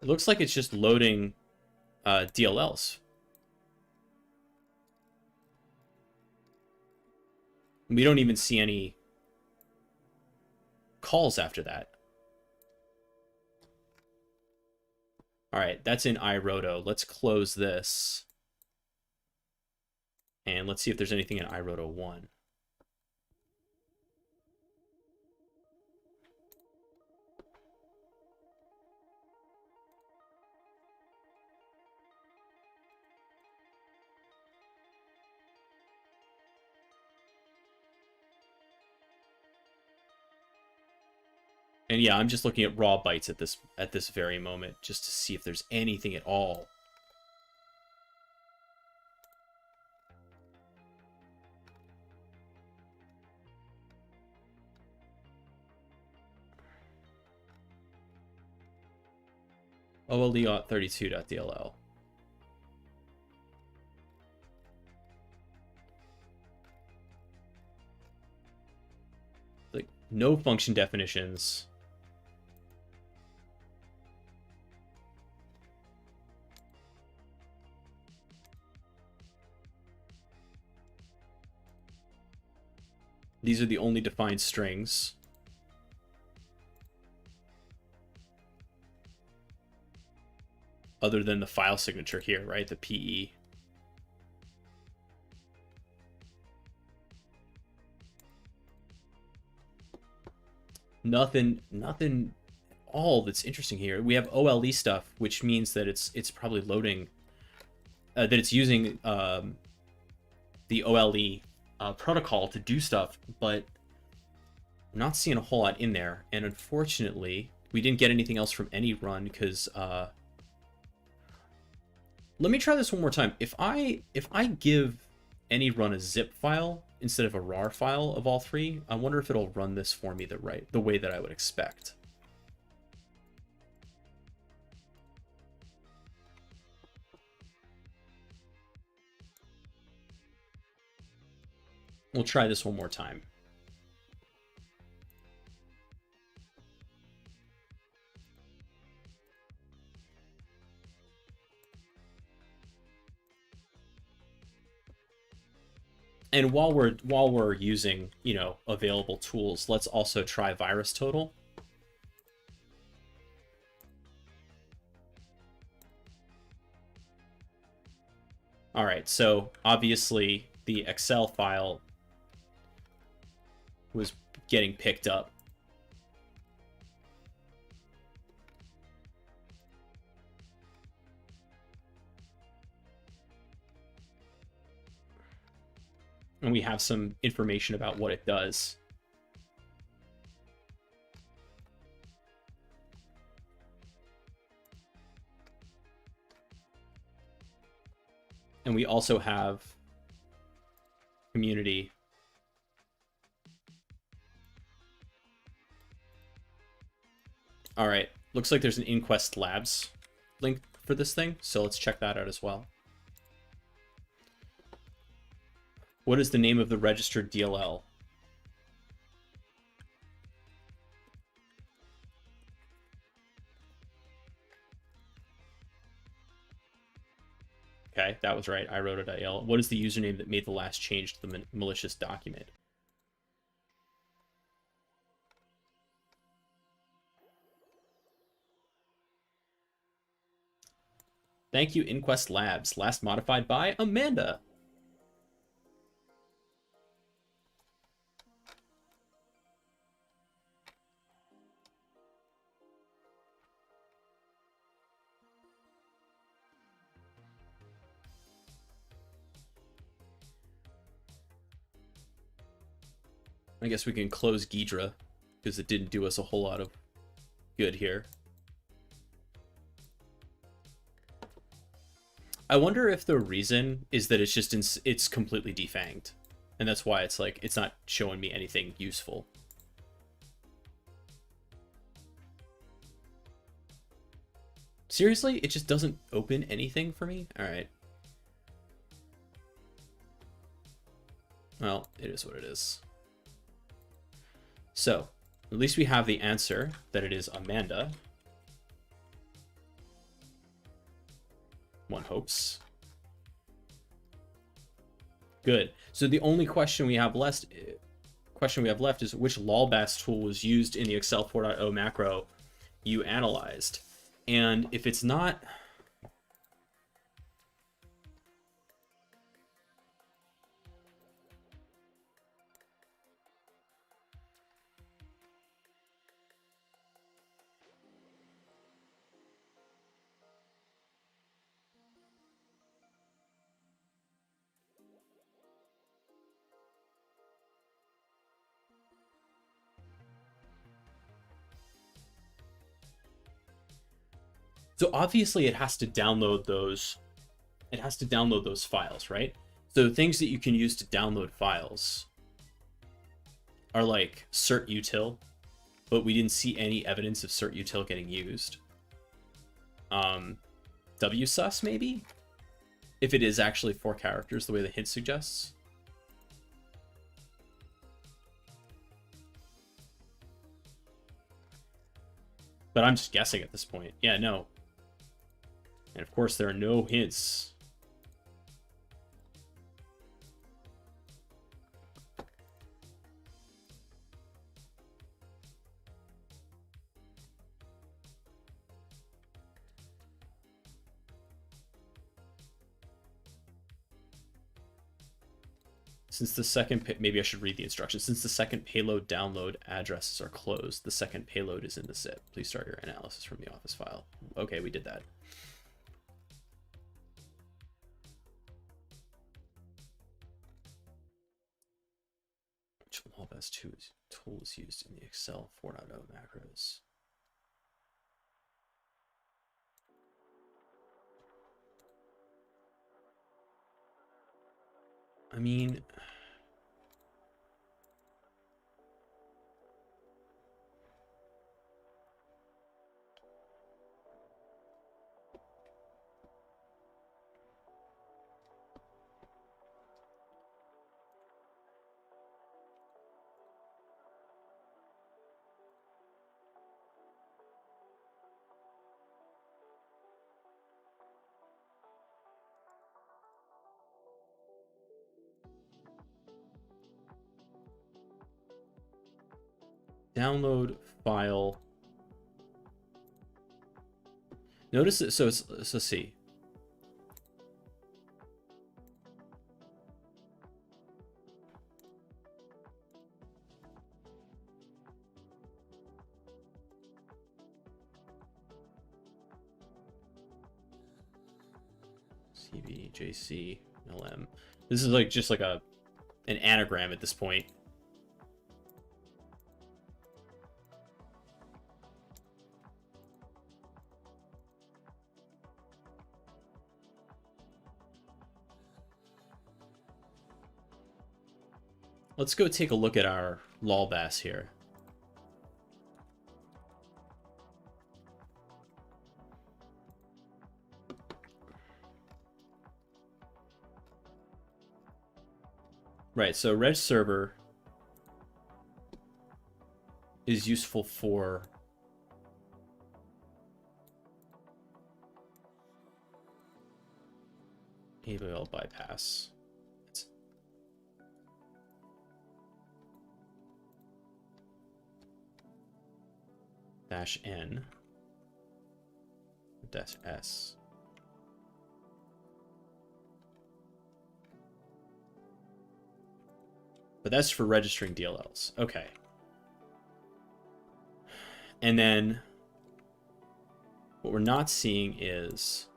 It looks like it's just loading DLLs. We don't even see any calls after that. All right, that's in iRoto. Let's close this. And let's see if there's anything in iRoto 1. And yeah, I'm just looking at raw bytes at this very moment just to see if there's anything at all. OLD32.dll. Like no function definitions. These are the only defined strings. Other than the file signature here, right? The PE. Nothing at all that's interesting here. We have OLE stuff, which means that it's probably loading, that it's using the OLE protocol to do stuff, but I'm not seeing a whole lot in there. And unfortunately, we didn't get anything else from any run because let me try this one more time. If I give any run a zip file instead of a RAR file of all three, I wonder if it'll run this for me the way that I would expect. We'll try this one more time. And while we're using, you know, available tools, let's also try VirusTotal. All right, so obviously the Excel file was getting picked up. And we have some information about what it does. And we also have community. All right, looks like there's an Inquest Labs link for this thing, so let's check that out as well. What is the name of the registered DLL? Okay, that was right. I wrote it. What is the username that made the last change to the malicious document? Thank you, Inquest Labs. Last modified by Amanda. I guess we can close Ghidra because it didn't do us a whole lot of good here. I wonder if the reason is that it's just it's completely defanged, and that's why it's like it's not showing me anything useful. Seriously, it just doesn't open anything for me? All right. Well, it is what it is. So, at least we have the answer that it is Amanda. one hopes. Good. So the only question we have left is which lolbas tool was used in the Excel 4.0 macro you analyzed. And if it's not... So obviously it has to download those. It has to download those files, right? So things that you can use to download files are like certutil, but we didn't see any evidence of certutil getting used. wsus maybe, if it is actually 4 characters the way the hint suggests. But I'm just guessing at this point. Yeah, no. And of course, there are no hints. Since the second, maybe I should read the instructions. Since the second payload download addresses are closed, the second payload is in the zip. Please start your analysis from the office file. Okay, we did that. Which lolbas tool is used in the Excel 4.0 macros? I mean, download file. Notice it. So let's see. CB, JC, LM. This is like just like an anagram at this point. Let's go take a look at our lolbas here. Right, so reg server is useful for AWL bypass. -n -s. But that's for registering DLLs. Okay. And then what we're not seeing is...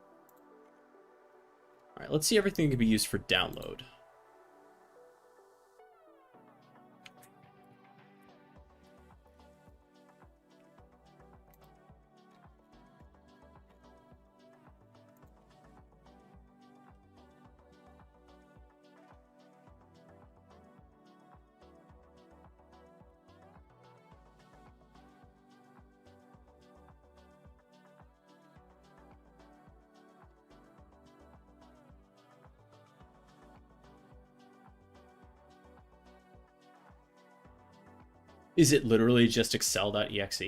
All right, let's see everything can be used for download. Is it literally just excel.exe?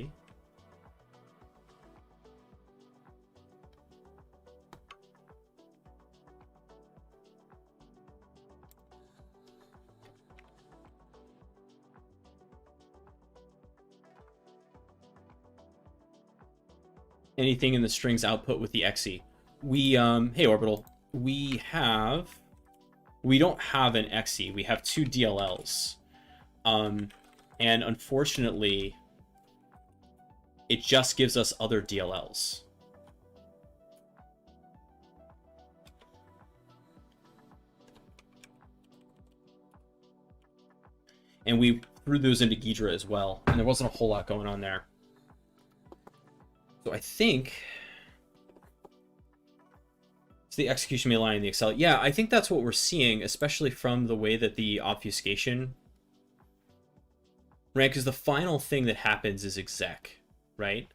anything in the strings output with the exe. Hey Orbital, we don't have an exe. We have two DLLs. And unfortunately, it just gives us other DLLs. And we threw those into Ghidra as well, and there wasn't a whole lot going on there. So I think it's the execution may lie in the Excel. Yeah, I think that's what we're seeing, especially from the way that the obfuscation, right? Because the final thing that happens is exec, right?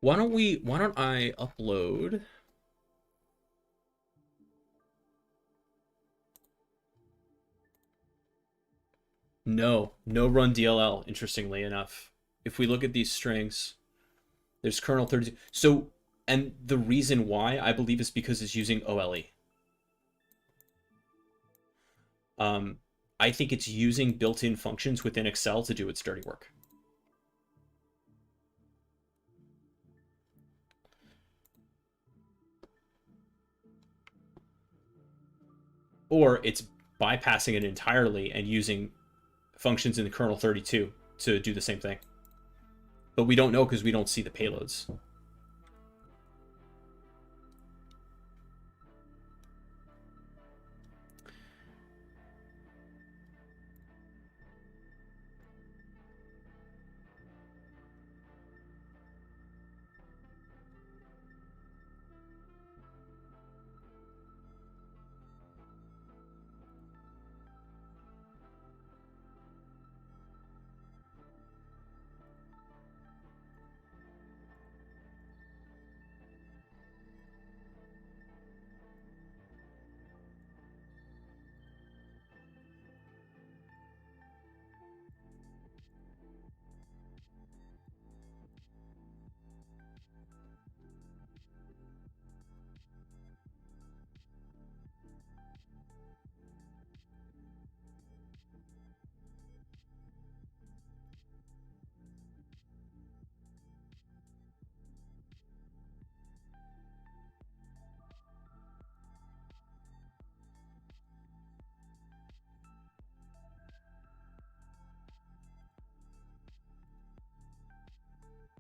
Why don't I upload? No run DLL, interestingly enough. If we look at these strings, there's kernel 32. So, and the reason why I believe is because it's using OLE. I think it's using built-in functions within Excel to do its dirty work. Or it's bypassing it entirely and using functions in the kernel 32 to do the same thing. But we don't know because we don't see the payloads.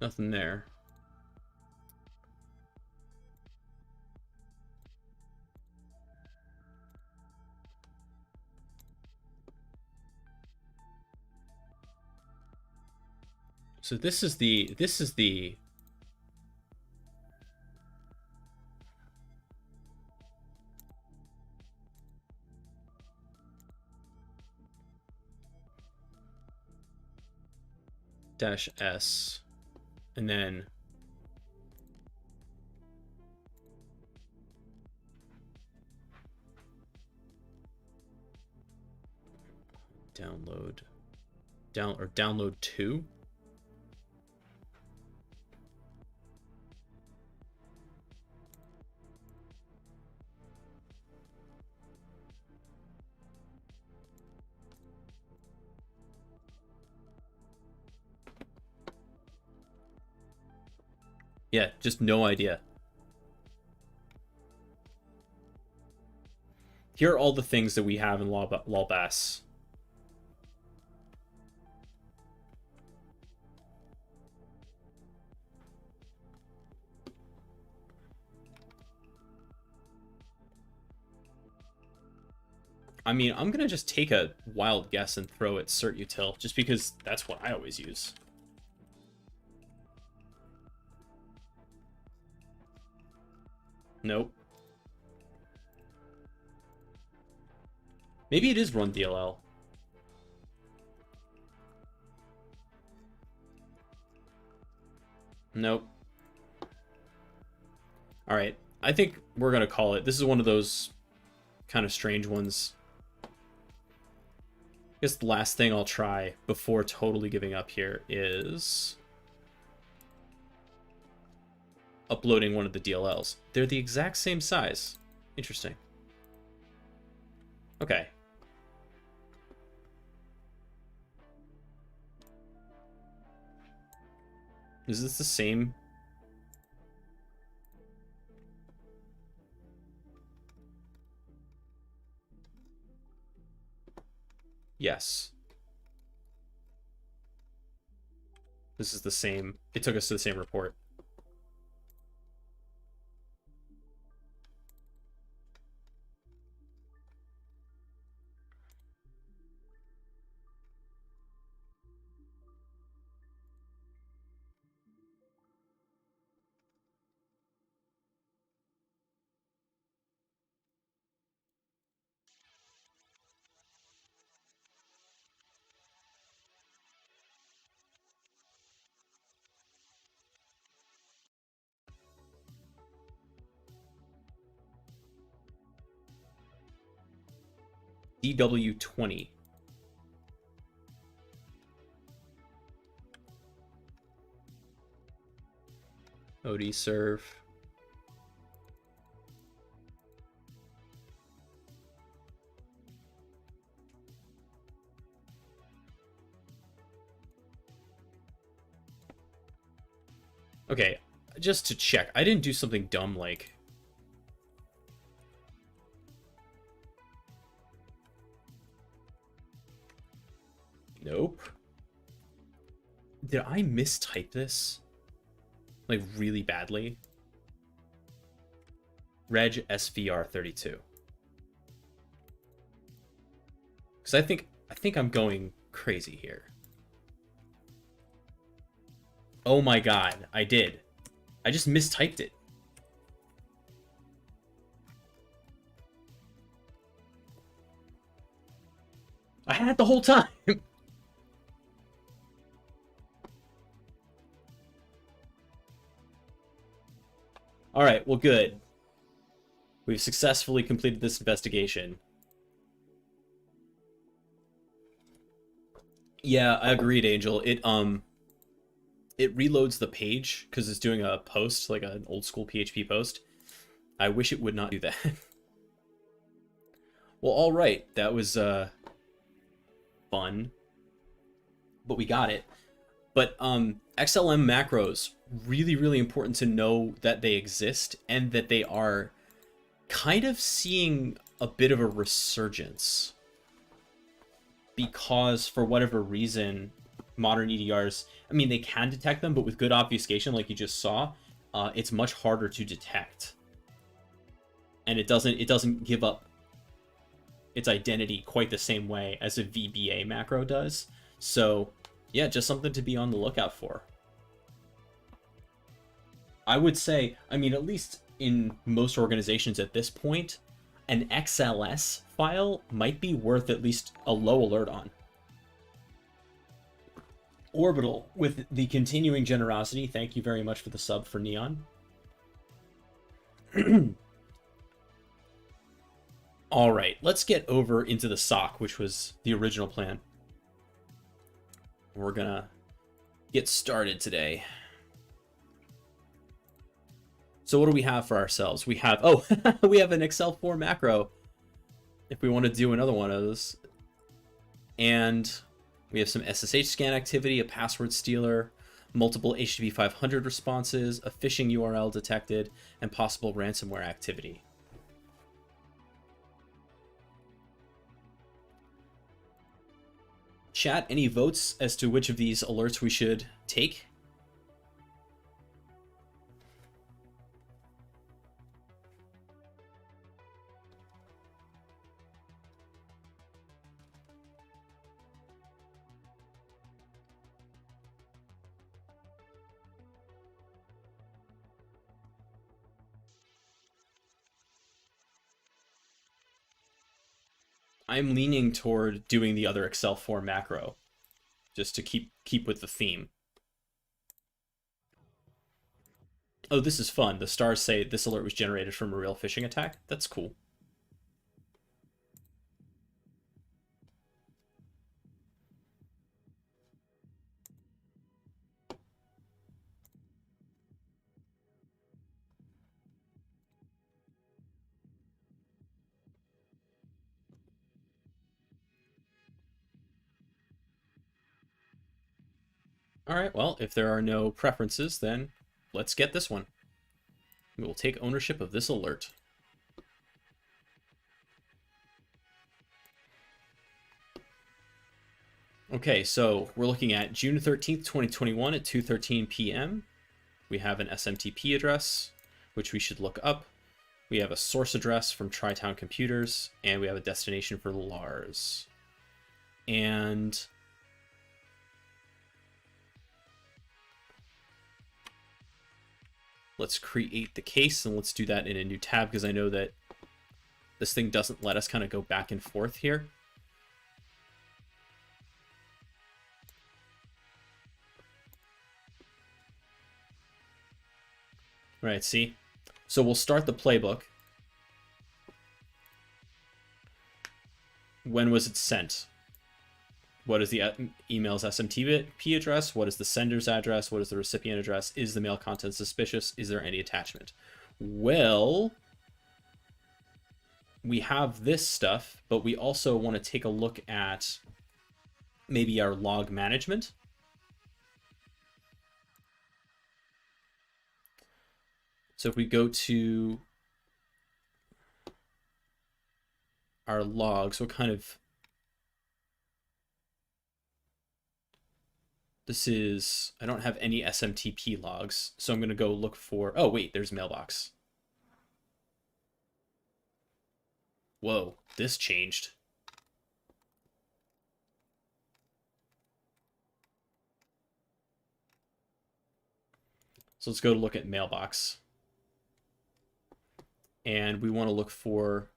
Nothing there. So this is the -s, and then download 2. Yeah, just no idea. Here are all the things that we have in lolbas. I mean, I'm gonna just take a wild guess and throw it certutil, just because that's what I always use. Nope. Maybe it is run DLL. Nope. All right. I think we're going to call it. This is one of those kind of strange ones. I guess the last thing I'll try before totally giving up here is uploading one of the DLLs. They're the exact same size. Interesting. Okay. Is this the same? Yes. This is the same. It took us to the same report. DW20. OD serve. Okay, just to check, I didn't do something dumb like... Nope. Did I mistype this? Like, really badly? Reg SVR32. Because I think I'm going crazy here. Oh my god, I did. I just mistyped it. I had it the whole time. All right, well, good. We've successfully completed this investigation. Yeah, I agreed, Angel. It reloads the page because it's doing a post, like an old school PHP post. I wish it would not do that. Well, all right, that was fun, but we got it. But XLM macros, really, really important to know that they exist and that they are kind of seeing a bit of a resurgence. Because for whatever reason, modern EDRs, I mean, they can detect them, but with good obfuscation, like you just saw, it's much harder to detect. And it doesn't give up its identity quite the same way as a VBA macro does. So yeah, just something to be on the lookout for. I would say, I mean, at least in most organizations at this point, an XLS file might be worth at least a low alert on. Orbital, with the continuing generosity, thank you very much for the sub for Neon. All right, let's get over into the SOC, which was the original plan. We're gonna get started today. So what do we have for ourselves? We have, oh, we have an Excel 4 macro if we want to do another one of those. And we have some SSH scan activity, a password stealer, multiple HTTP 500 responses, a phishing URL detected, and possible ransomware activity. Chat, any votes as to which of these alerts we should take? I'm leaning toward doing the other Excel 4 macro, just to keep with the theme. Oh, this is fun. The stars say this alert was generated from a real phishing attack. That's cool. All right, well, if there are no preferences, then let's get this one. We will take ownership of this alert. Okay, so we're looking at June 13th, 2021 at 2:13 p.m. We have an SMTP address, which we should look up. We have a source address from Tri-Town Computers, and we have a destination for Lars. And let's create the case, and let's do that in a new tab, because I know that this thing doesn't let us kind of go back and forth here. All right, see? So we'll start the playbook. When was it sent? What is the email's SMTP address? What is the sender's address? What is the recipient address? Is the mail content suspicious? Is there any attachment? Well, we have this stuff, but we also want to take a look at maybe our log management. So if we go to our logs, what kind of... This is... I don't have any SMTP logs, so I'm going to go look for... Oh, wait, there's mailbox. Whoa, this changed. So let's go to look at mailbox. And we want to look for...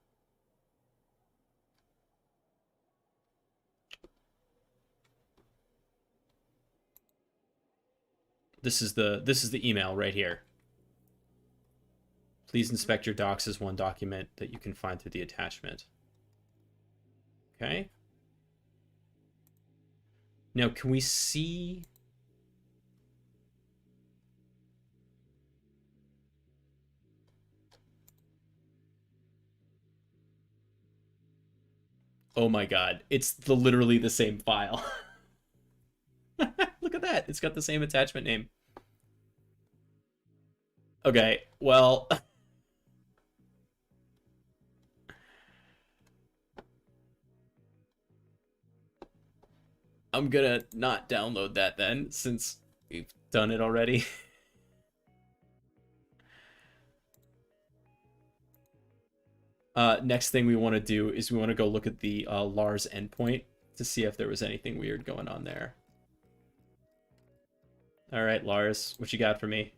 This is the email right here. Please inspect your docs as one document that you can find through the attachment. Okay. Now, can we see... Oh my god, it's literally the same file. Look at that, it's got the same attachment name. Okay, well... I'm gonna not download that then, since we've done it already. Next thing we want to do is we want to go look at the Lars endpoint to see if there was anything weird going on there. All right, Lars, what you got for me?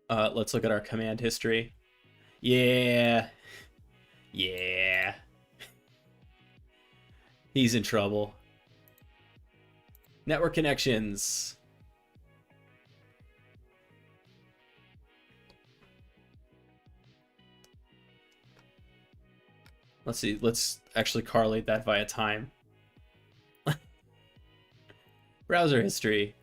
Let's look at our command history. Yeah. Yeah. He's in trouble. Network connections. Let's see. Let's actually correlate that via time. Browser history.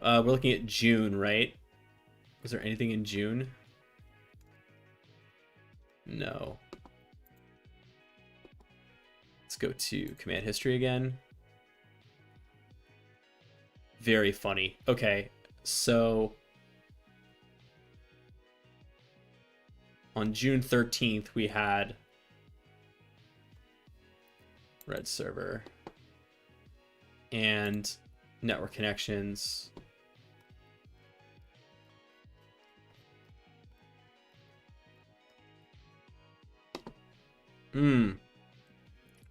We're looking at June, right? Was there anything in June? No. Let's go to command history again. Very funny. Okay, so on June 13th, we had red server and network connections.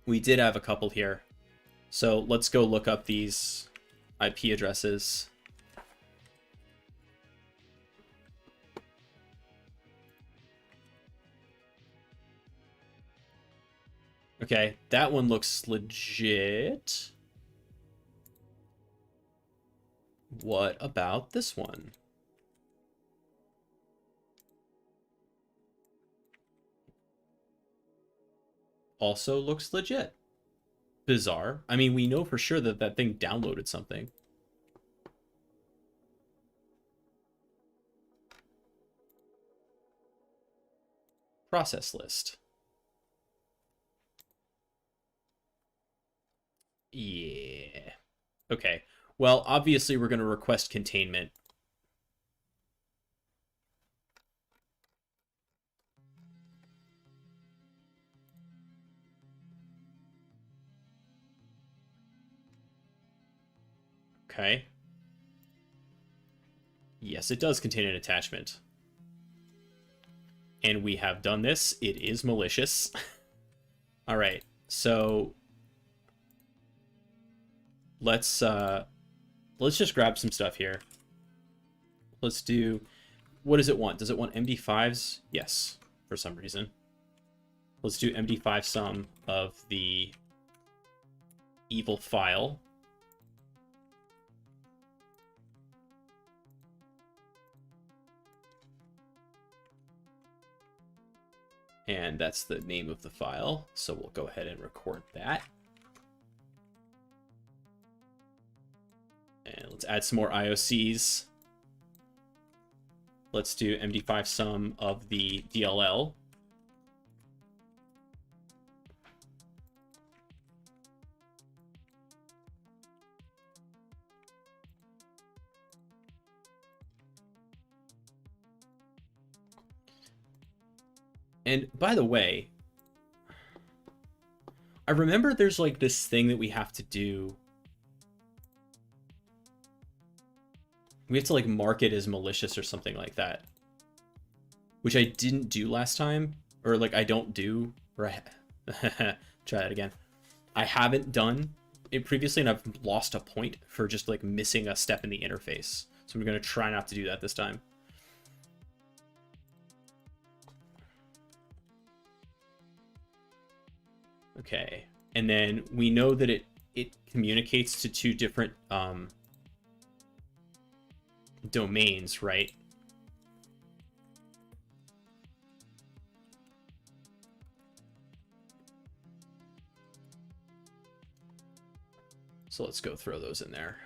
We did have a couple here. So let's go look up these IP addresses. Okay, that one looks legit. What about this one? Also looks legit. Bizarre. I mean, we know for sure that that thing downloaded something. Process list. Yeah. Okay. Well, obviously we're going to request containment. Okay. Yes, it does contain an attachment. And we have done this. It is malicious. All right. So let's just grab some stuff here. Let's do, what does it want? Does it want MD5s? Yes, for some reason. Let's do MD5 sum of the evil file. And that's the name of the file. So we'll go ahead and record that. And let's add some more IOCs. Let's do MD5 sum of the DLL. And by the way, I remember there's like this thing that we have to do. We have to like mark it as malicious or something like that, which I didn't do last time, or like I don't do, or try that again. I haven't done it previously, and I've lost a point for just like missing a step in the interface. So I'm going to try not to do that this time. Okay, and then we know that it communicates to two different domains, right? So let's go throw those in there.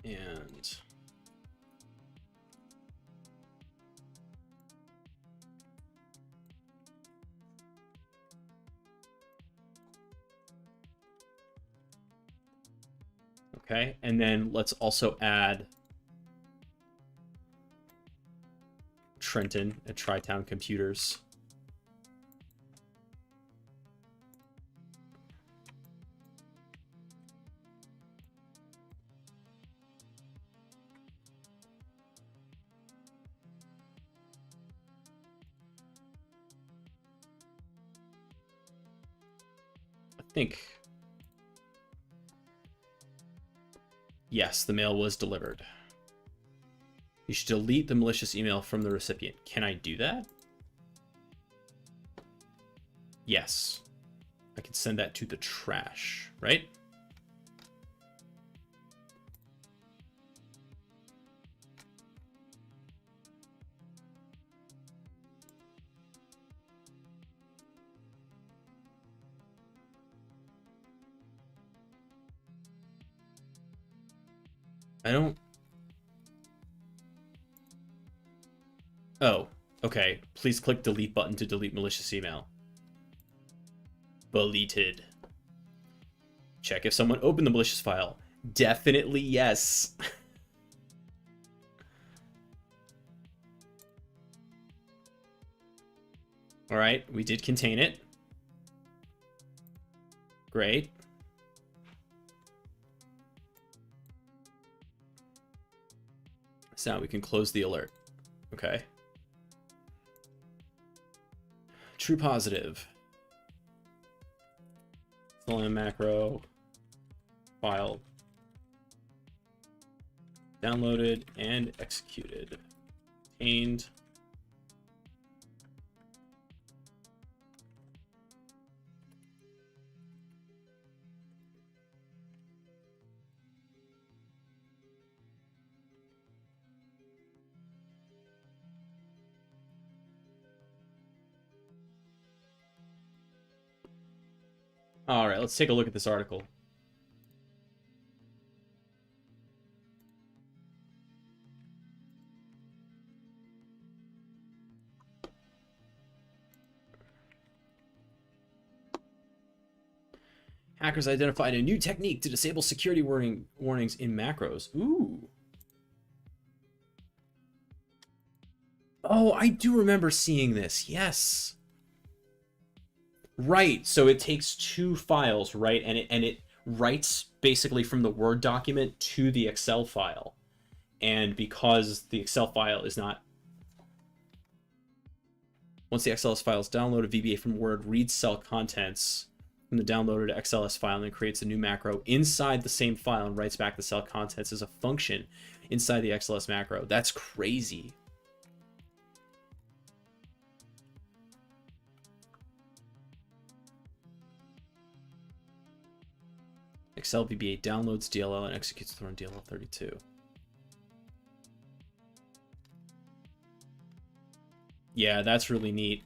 And okay, and then let's also add Trenton at Tri-Town Computers. I think, yes, the mail was delivered. You should delete the malicious email from the recipient. Can I do that? Yes. I can send that to the trash, right? I don't... Oh, okay. Please click delete button to delete malicious email. Deleted. Check if someone opened the malicious file. Definitely yes. All right, we did contain it. Great. So now we can close the alert. Okay. True positive. Selenium macro. File. Downloaded and executed. Contained. All right, let's take a look at this article. Hackers identified a new technique to disable security warnings in macros. Ooh. Oh, I do remember seeing this. Yes. Right. So it takes two files, right? And it writes basically from the Word document to the Excel file. And because the Excel file is not, once the XLS file is downloaded, VBA from Word reads cell contents from the downloaded XLS file and then creates a new macro inside the same file and writes back the cell contents as a function inside the XLS macro. That's crazy. Excel VBA downloads DLL and executes the run DLL32. Yeah, that's really neat.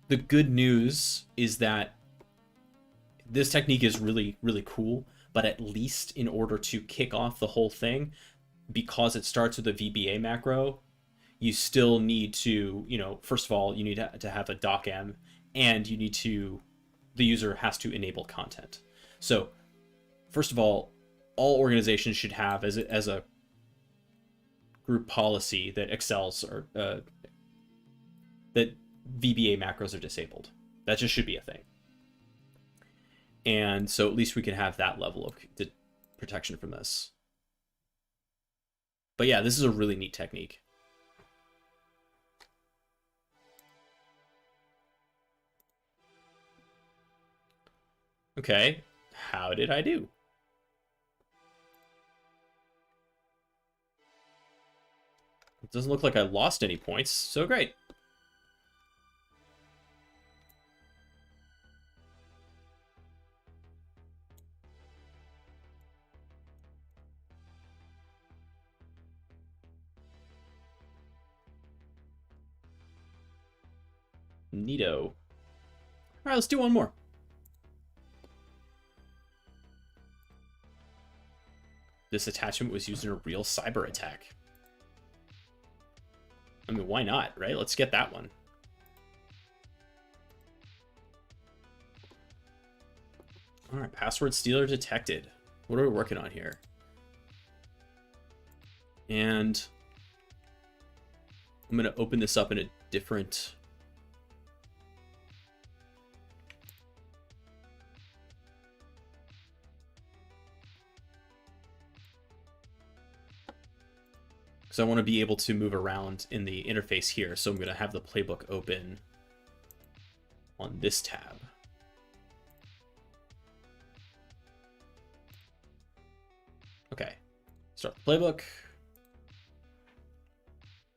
The good news is that this technique is really, really cool, but at least in order to kick off the whole thing, because it starts with a VBA macro, you still need to, first of all, you need to have a docm, and the user has to enable content. So, first of all organizations should have as a group policy that that VBA macros are disabled. That just should be a thing. And so at least we can have that level of protection from this. But yeah, this is a really neat technique. Okay, how did I do? It doesn't look like I lost any points, so great. Neato. All right, let's do one more. This attachment was used in a real cyber attack. I mean, why not, right? Let's get that one. All right, password stealer detected. What are we working on here? And I'm going to open this up in a different... because I want to be able to move around in the interface here. So I'm going to have the playbook open on this tab. Okay, start the playbook.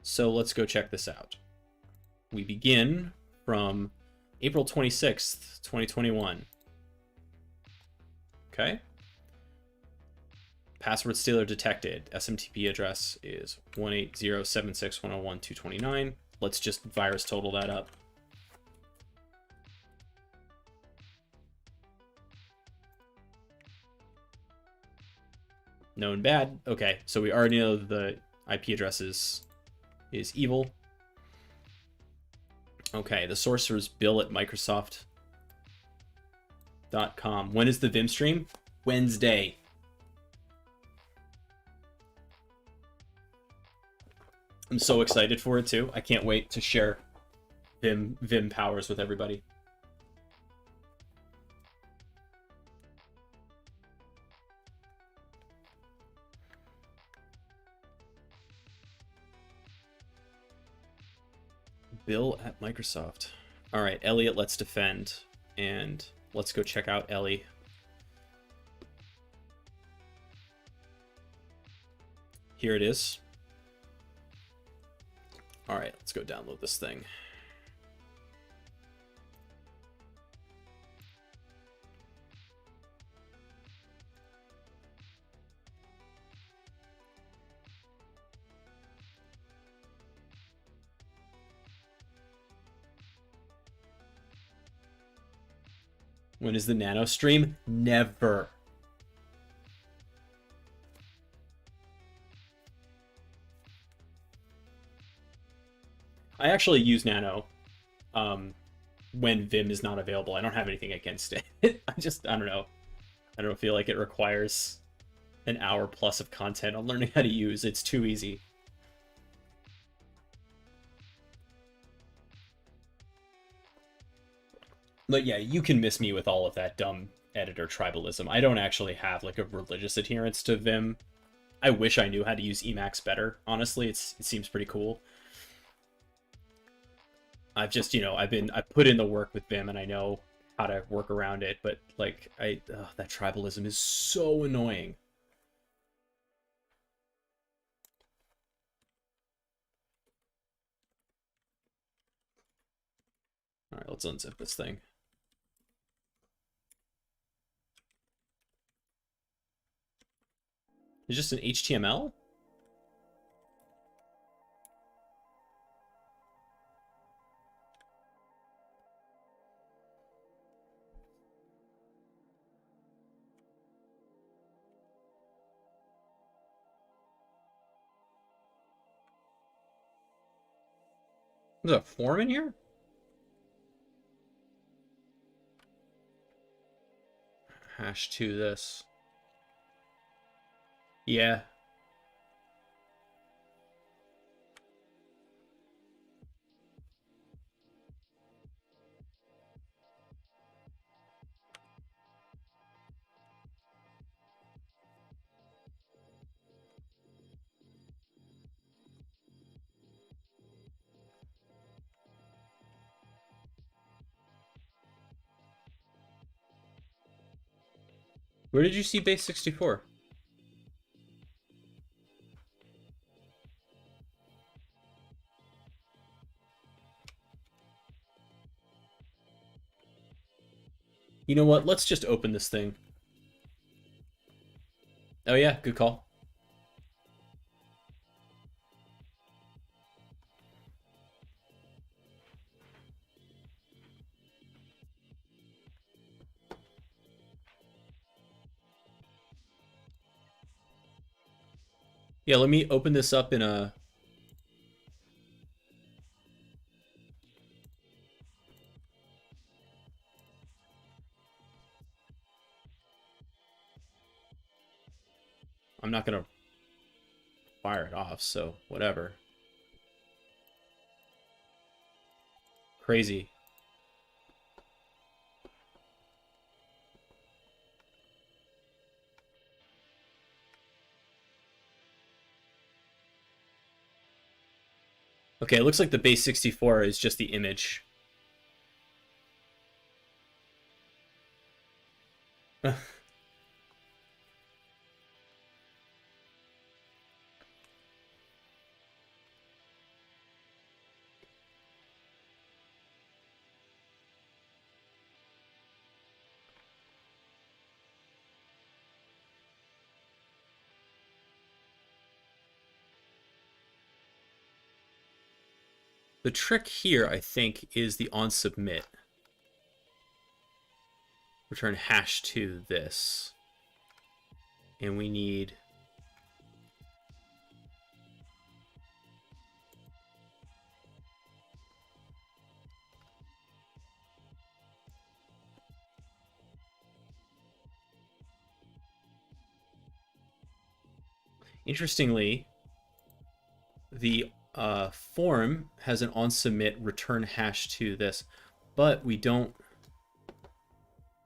So let's go check this out. We begin from April 26th, 2021. Okay. Password stealer detected. SMTP address is 180.76.101.229. Let's just virus total that up. Known bad. Okay, so we already know the IP address is evil. Okay, the source is bill@microsoft.com. When is the Vim stream? Wednesday. I'm so excited for it too. I can't wait to share Vim powers with everybody. Bill@Microsoft. All right, Elliot, let's defend. And let's go check out Ellie. Here it is. All right, let's go download this thing. When is the nano stream? Never. I actually use nano when Vim is not available. I don't have anything against it. I don't know. I don't feel like it requires an hour plus of content on learning how to use. It's too easy. But yeah, you can miss me with all of that dumb editor tribalism. I don't actually have like a religious adherence to Vim. I wish I knew how to use Emacs better. Honestly, it seems pretty cool. I've just, I put in the work with Vim and I know how to work around it, but like that tribalism is so annoying. All right, let's unzip this thing. It's just an HTML? There's a form in here? Hash to this. Yeah. Where did you see base 64? You know what? Let's just open this thing. Oh yeah, good call. Yeah, let me open this up in a... I'm not gonna fire it off, so whatever. Crazy. Okay, it looks like the base 64 is just the image. The trick here, I think, is the onSubmit. Return hash to this. And we need... Interestingly, the form has an onSubmit return hash to this, but we don't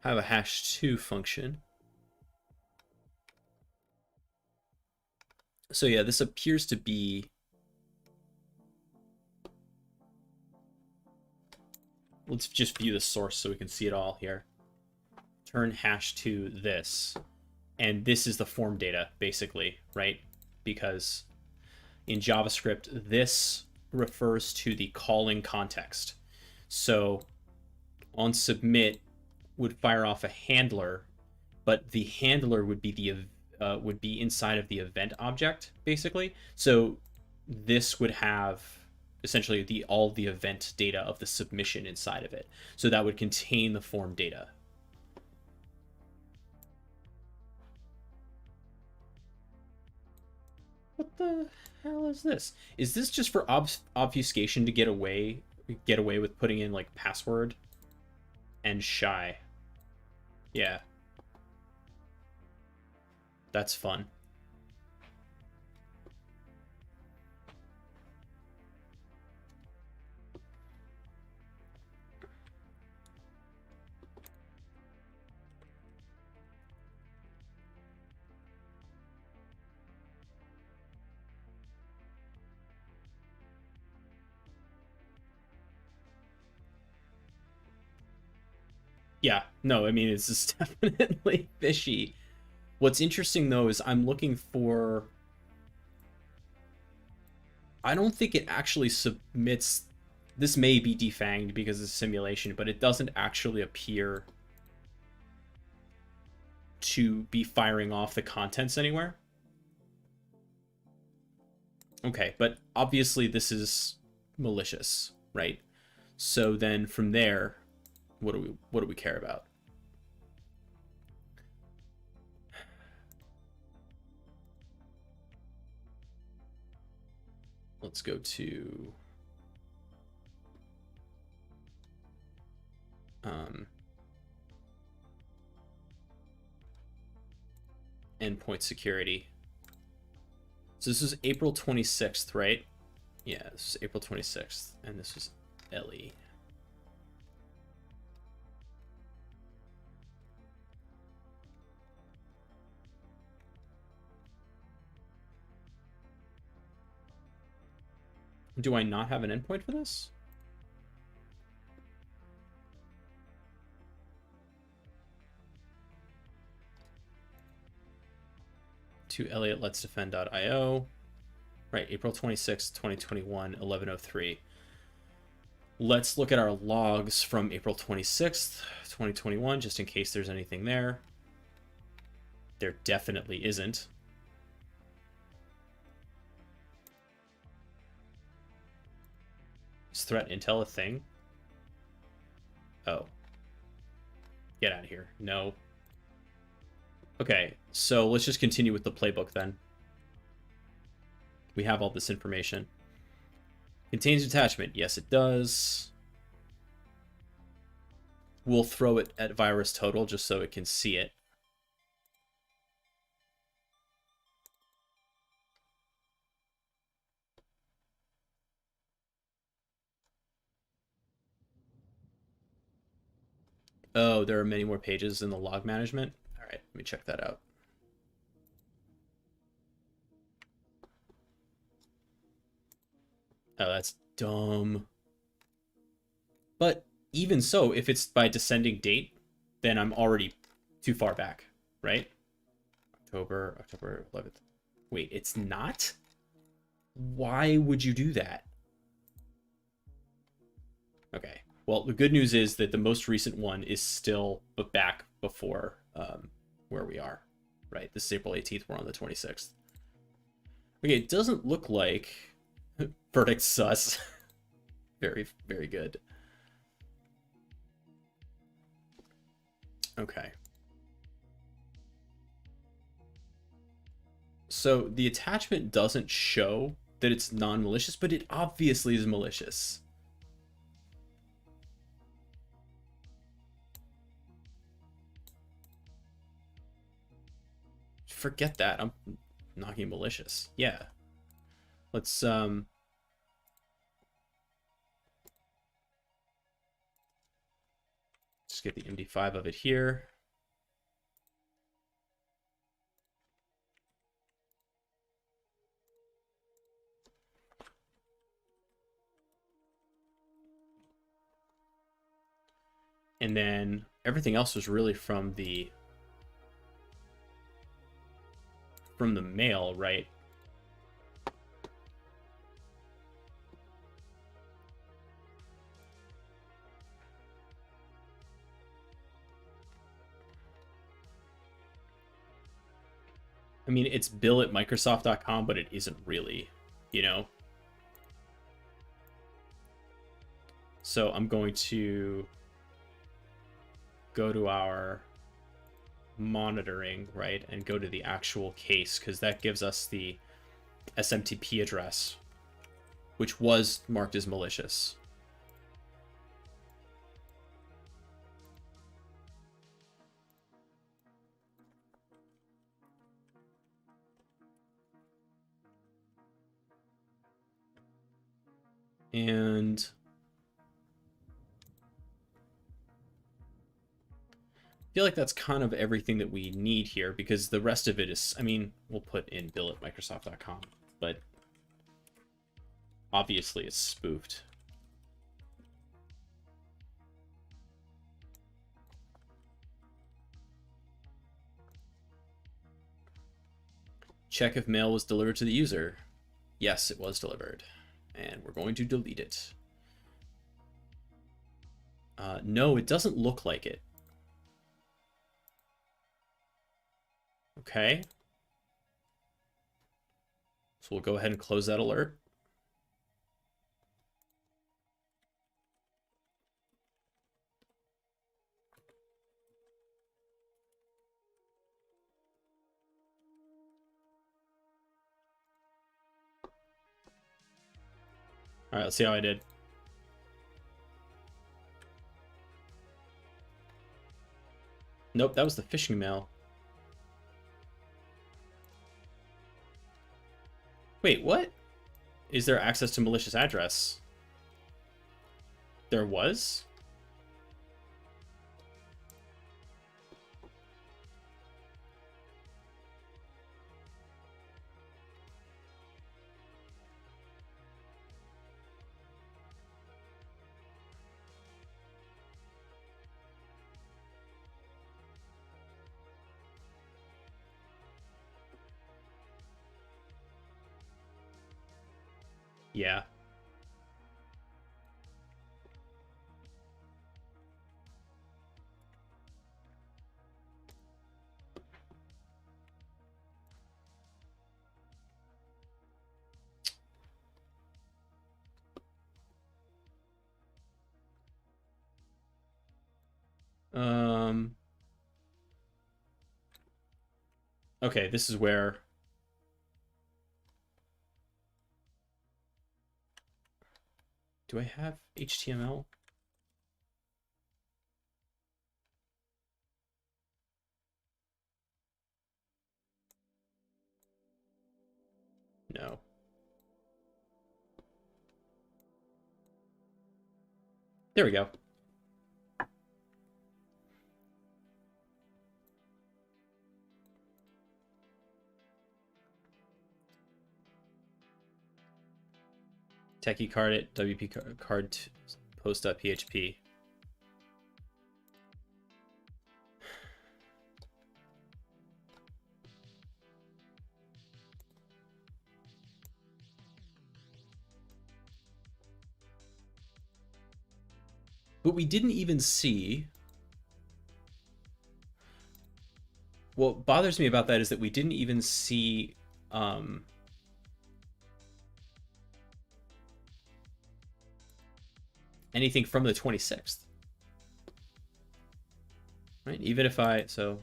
have a hash to function. So yeah, this appears to be... Let's just view the source so we can see it all here. Turn hash to this. And this is the form data, basically, right? Because in JavaScript, this refers to the calling context. So onSubmit would fire off a handler, but the handler would be inside of the event object, basically. So this would have essentially all the event data of the submission inside of it. So that would contain the form data. What the hell is this? Is this just for obfuscation to get away with putting in like password and shy? Yeah, that's fun. Yeah, no, I mean it's just definitely fishy. What's interesting though is I'm looking for. I don't think it actually submits. This may be defanged because it's a simulation, but it doesn't actually appear to be firing off the contents anywhere. Okay, but obviously this is malicious, right? So then from there, what do we care about? Let's go to endpoint security. So this is April 26th, right? Yeah, this is April 26th, and this was Ellie. Do I not have an endpoint for this? To Ellie at letsdefend.io. Right, April 26th, 2021, 11:03. Let's look at our logs from April 26th, 2021, just in case there's anything there. There definitely isn't. Is threat intel a thing? Oh. Get out of here. No. Okay, so let's just continue with the playbook then. We have all this information. Contains attachment. Yes, it does. We'll throw it at virus total just so it can see it. Oh, there are many more pages in the log management. All right, let me check that out. Oh, that's dumb. But even so, if it's by descending date, then I'm already too far back, right? October 11th. Wait, it's not? Why would you do that? Okay. Well, the good news is that the most recent one is still back before where we are, right? This is April 18th. We're on the 26th. Okay, it doesn't look like verdict sus. Very, very good. Okay. So the attachment doesn't show that it's non-malicious, but it obviously is malicious. Forget that. I'm knocking malicious. Yeah. Let's just get the MD5 of it here. And then everything else was really from the mail, right? I mean, it's bill@microsoft.com, but it isn't really, you know? So I'm going to go to our monitoring, right, and go to the actual case, because that gives us the SMTP address, which was marked as malicious. And I feel like that's kind of everything that we need here, because the rest of it is, I mean, we'll put in bill@microsoft.com, but obviously it's spoofed. Check if mail was delivered to the user. Yes, it was delivered. And we're going to delete it. No, it doesn't look like it. Okay. So we'll go ahead and close that alert. All right, let's see how I did. Nope, that was the phishing mail. Wait, what? Is there access to malicious address? There was? Yeah. Okay, this is where... Do I have HTML? No. There we go. Techie card it, WP card post.php. But we didn't even see... What bothers me about that is that we didn't even see... anything from the 26th. Right? Even if I... So...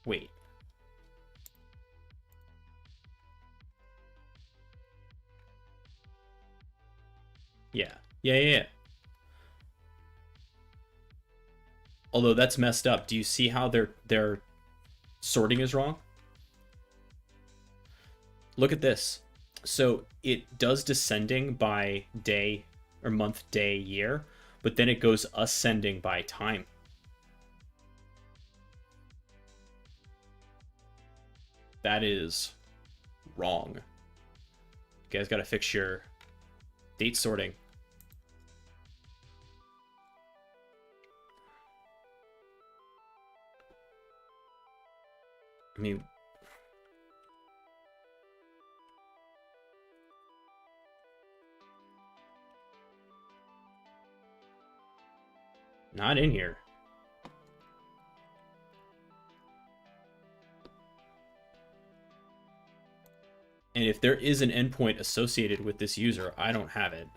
Wait. Yeah. Although that's messed up. Do you see how their sorting is wrong? Look at this. So it does descending by day or month, day, year, but then it goes ascending by time. That is wrong. You guys got to fix your date sorting. I mean, not in here. And if there is an endpoint associated with this user, I don't have it.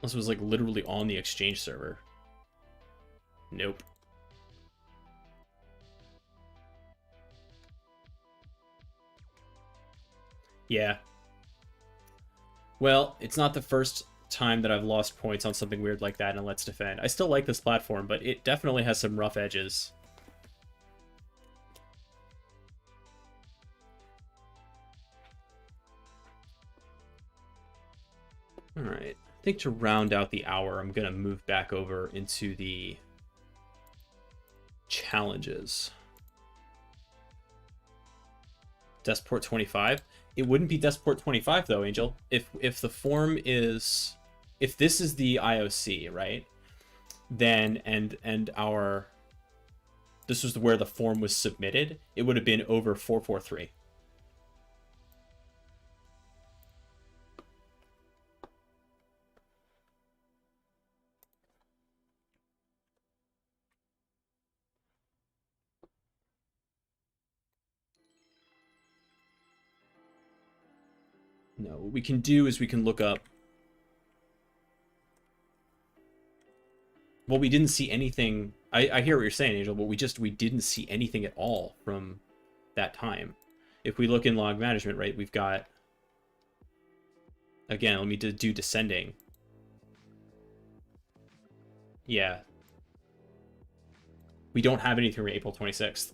Unless it was like literally on the Exchange server. Nope. Yeah. Well, it's not the first time that I've lost points on something weird like that in Let's Defend. I still like this platform, but it definitely has some rough edges. All right. I think to round out the hour, I'm going to move back over into the challenges. Deskport 25. It wouldn't be Deskport 25 though, Angel. If the form is, if this is the IOC, right? Then and our, this was where the form was submitted, it would have been over 443. No, what we can do is we can look up. Well, we didn't see anything. I hear what you're saying, Angel, but we didn't see anything at all from that time. If we look in log management, right, we've got, again, let me do descending. Yeah. We don't have anything from April 26th.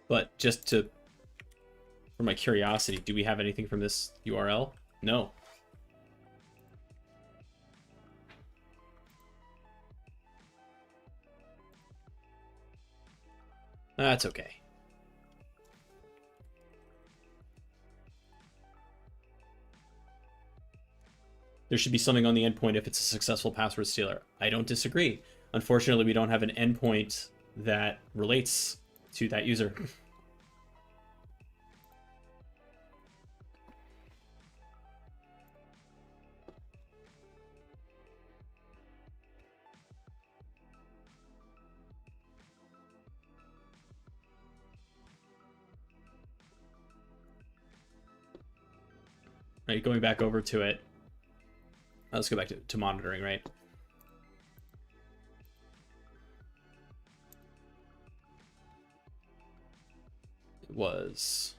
But just to, for my curiosity, do we have anything from this URL? No. That's okay. There should be something on the endpoint if it's a successful password stealer. I don't disagree. Unfortunately, we don't have an endpoint that relates to that user. Right, going back over to it. Let's go back to monitoring, right? It was...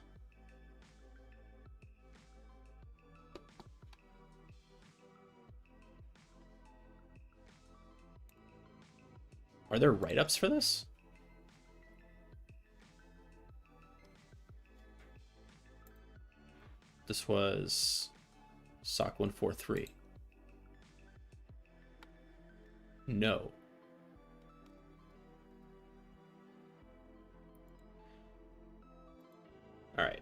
Are there write-ups for this? This was SOC 143. No. All right.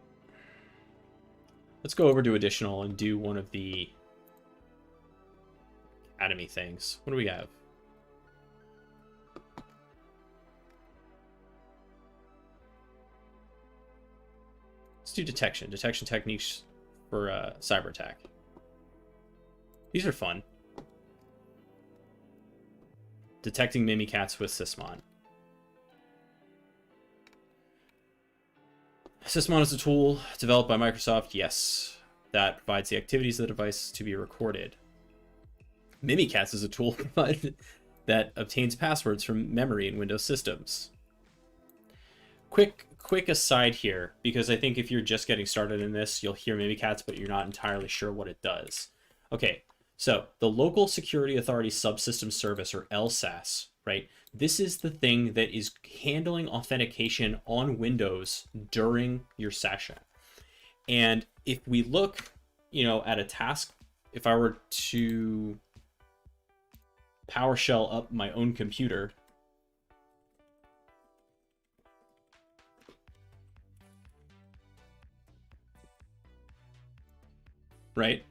Let's go over to additional and do one of the Academy things. What do we have? Let's do detection. Detection techniques for cyber attack. These are fun. Detecting Mimikatz with Sysmon. Sysmon is a tool developed by Microsoft. Yes, that provides the activities of the device to be recorded. Mimikatz is a tool that obtains passwords from memory in Windows systems. Quick aside here, because I think if you're just getting started in this, you'll hear Mimikatz, but you're not entirely sure what it does. Okay, so the Local Security Authority Subsystem Service, or LSAS, right? This is the thing that is handling authentication on Windows during your session. And if we look, at a task, if I were to PowerShell up my own computer, right?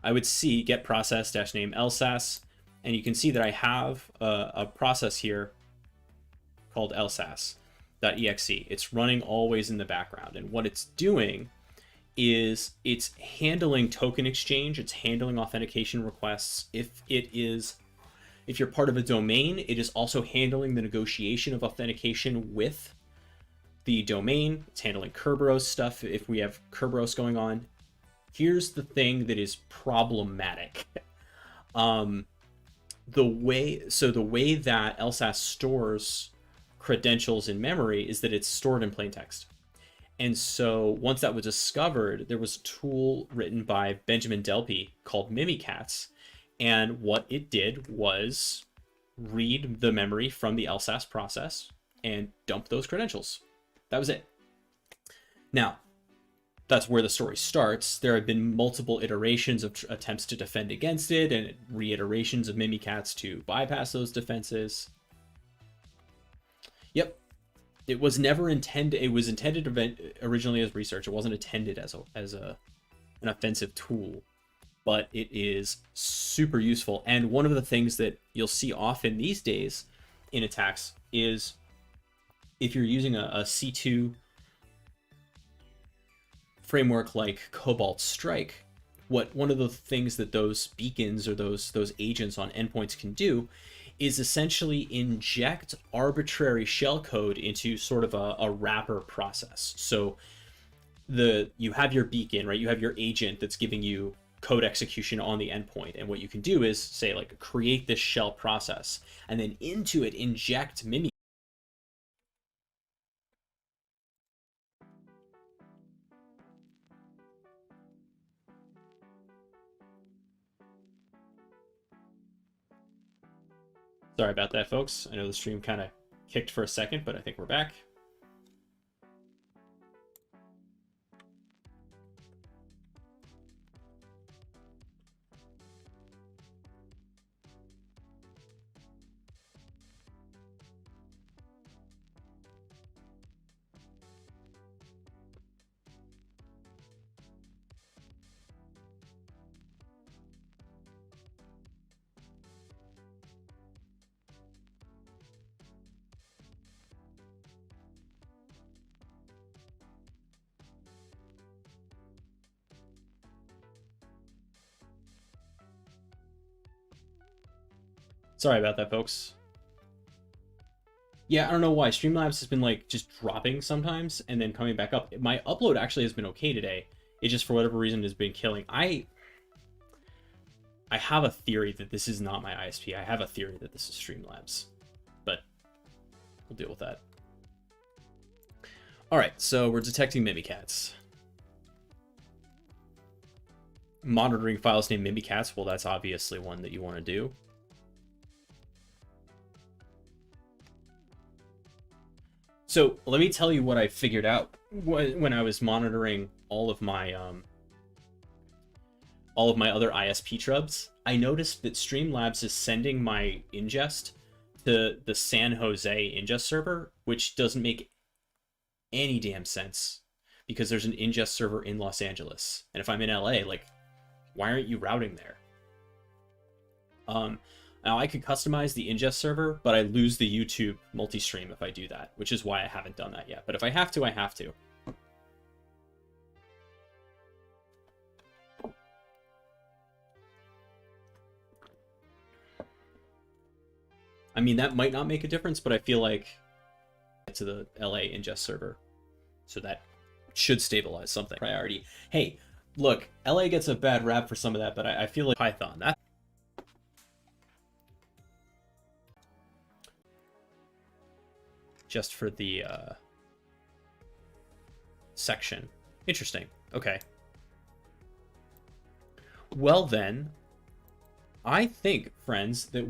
I would see get process -name LSAS, and you can see that I have a process here called LSAS.exe. It's running always in the background, and what it's doing is it's handling token exchange, it's handling authentication requests. If you're part of a domain, it is also handling the negotiation of authentication with the domain. It's handling Kerberos stuff if we have Kerberos going on. Here's the thing that is problematic. The way that LSASS stores credentials in memory is that it's stored in plain text. And so once that was discovered, there was a tool written by Benjamin Delpy called Mimikatz. And what it did was read the memory from the LSASS process and dump those credentials. That was it. Now, that's where the story starts. There have been multiple iterations of attempts to defend against it and reiterations of Mimikatz to bypass those defenses. Yep. It was never intended. It was intended originally as research. It wasn't intended as an offensive tool, but it is super useful. And one of the things that you'll see often these days in attacks is if you're using a C2 framework like Cobalt Strike, one of the things that those beacons or those agents on endpoints can do is essentially inject arbitrary shellcode into sort of a wrapper process. So you have your beacon, right? You have your agent that's giving you code execution on the endpoint. And what you can do is say, like, create this shell process, and then into it inject Mimi. Sorry about that, folks. I know the stream kind of kicked for a second, but I think we're back. Sorry about that, folks. Yeah, I don't know why. Streamlabs has been like just dropping sometimes and then coming back up. My upload actually has been okay today. It just, for whatever reason, has been killing. I have a theory that this is not my ISP. I have a theory that this is Streamlabs, but we'll deal with that. All right, so we're detecting Mimikatz. Monitoring files named Mimikatz, well, that's obviously one that you want to do. So let me tell you what I figured out when I was monitoring all of my other ISP trubs. I noticed that Streamlabs is sending my ingest to the San Jose ingest server, which doesn't make any damn sense because there's an ingest server in Los Angeles. And if I'm in LA, like, why aren't you routing there? Now I could customize the ingest server, but I lose the YouTube multi-stream if I do that, which is why I haven't done that yet. But if I have to, I have to. I mean, that might not make a difference, but I feel like to the LA ingest server, so that should stabilize something. Priority. Hey, look, LA gets a bad rap for some of that, but I feel like Python, that just for the section. Interesting. Okay. Well then, I think, friends, that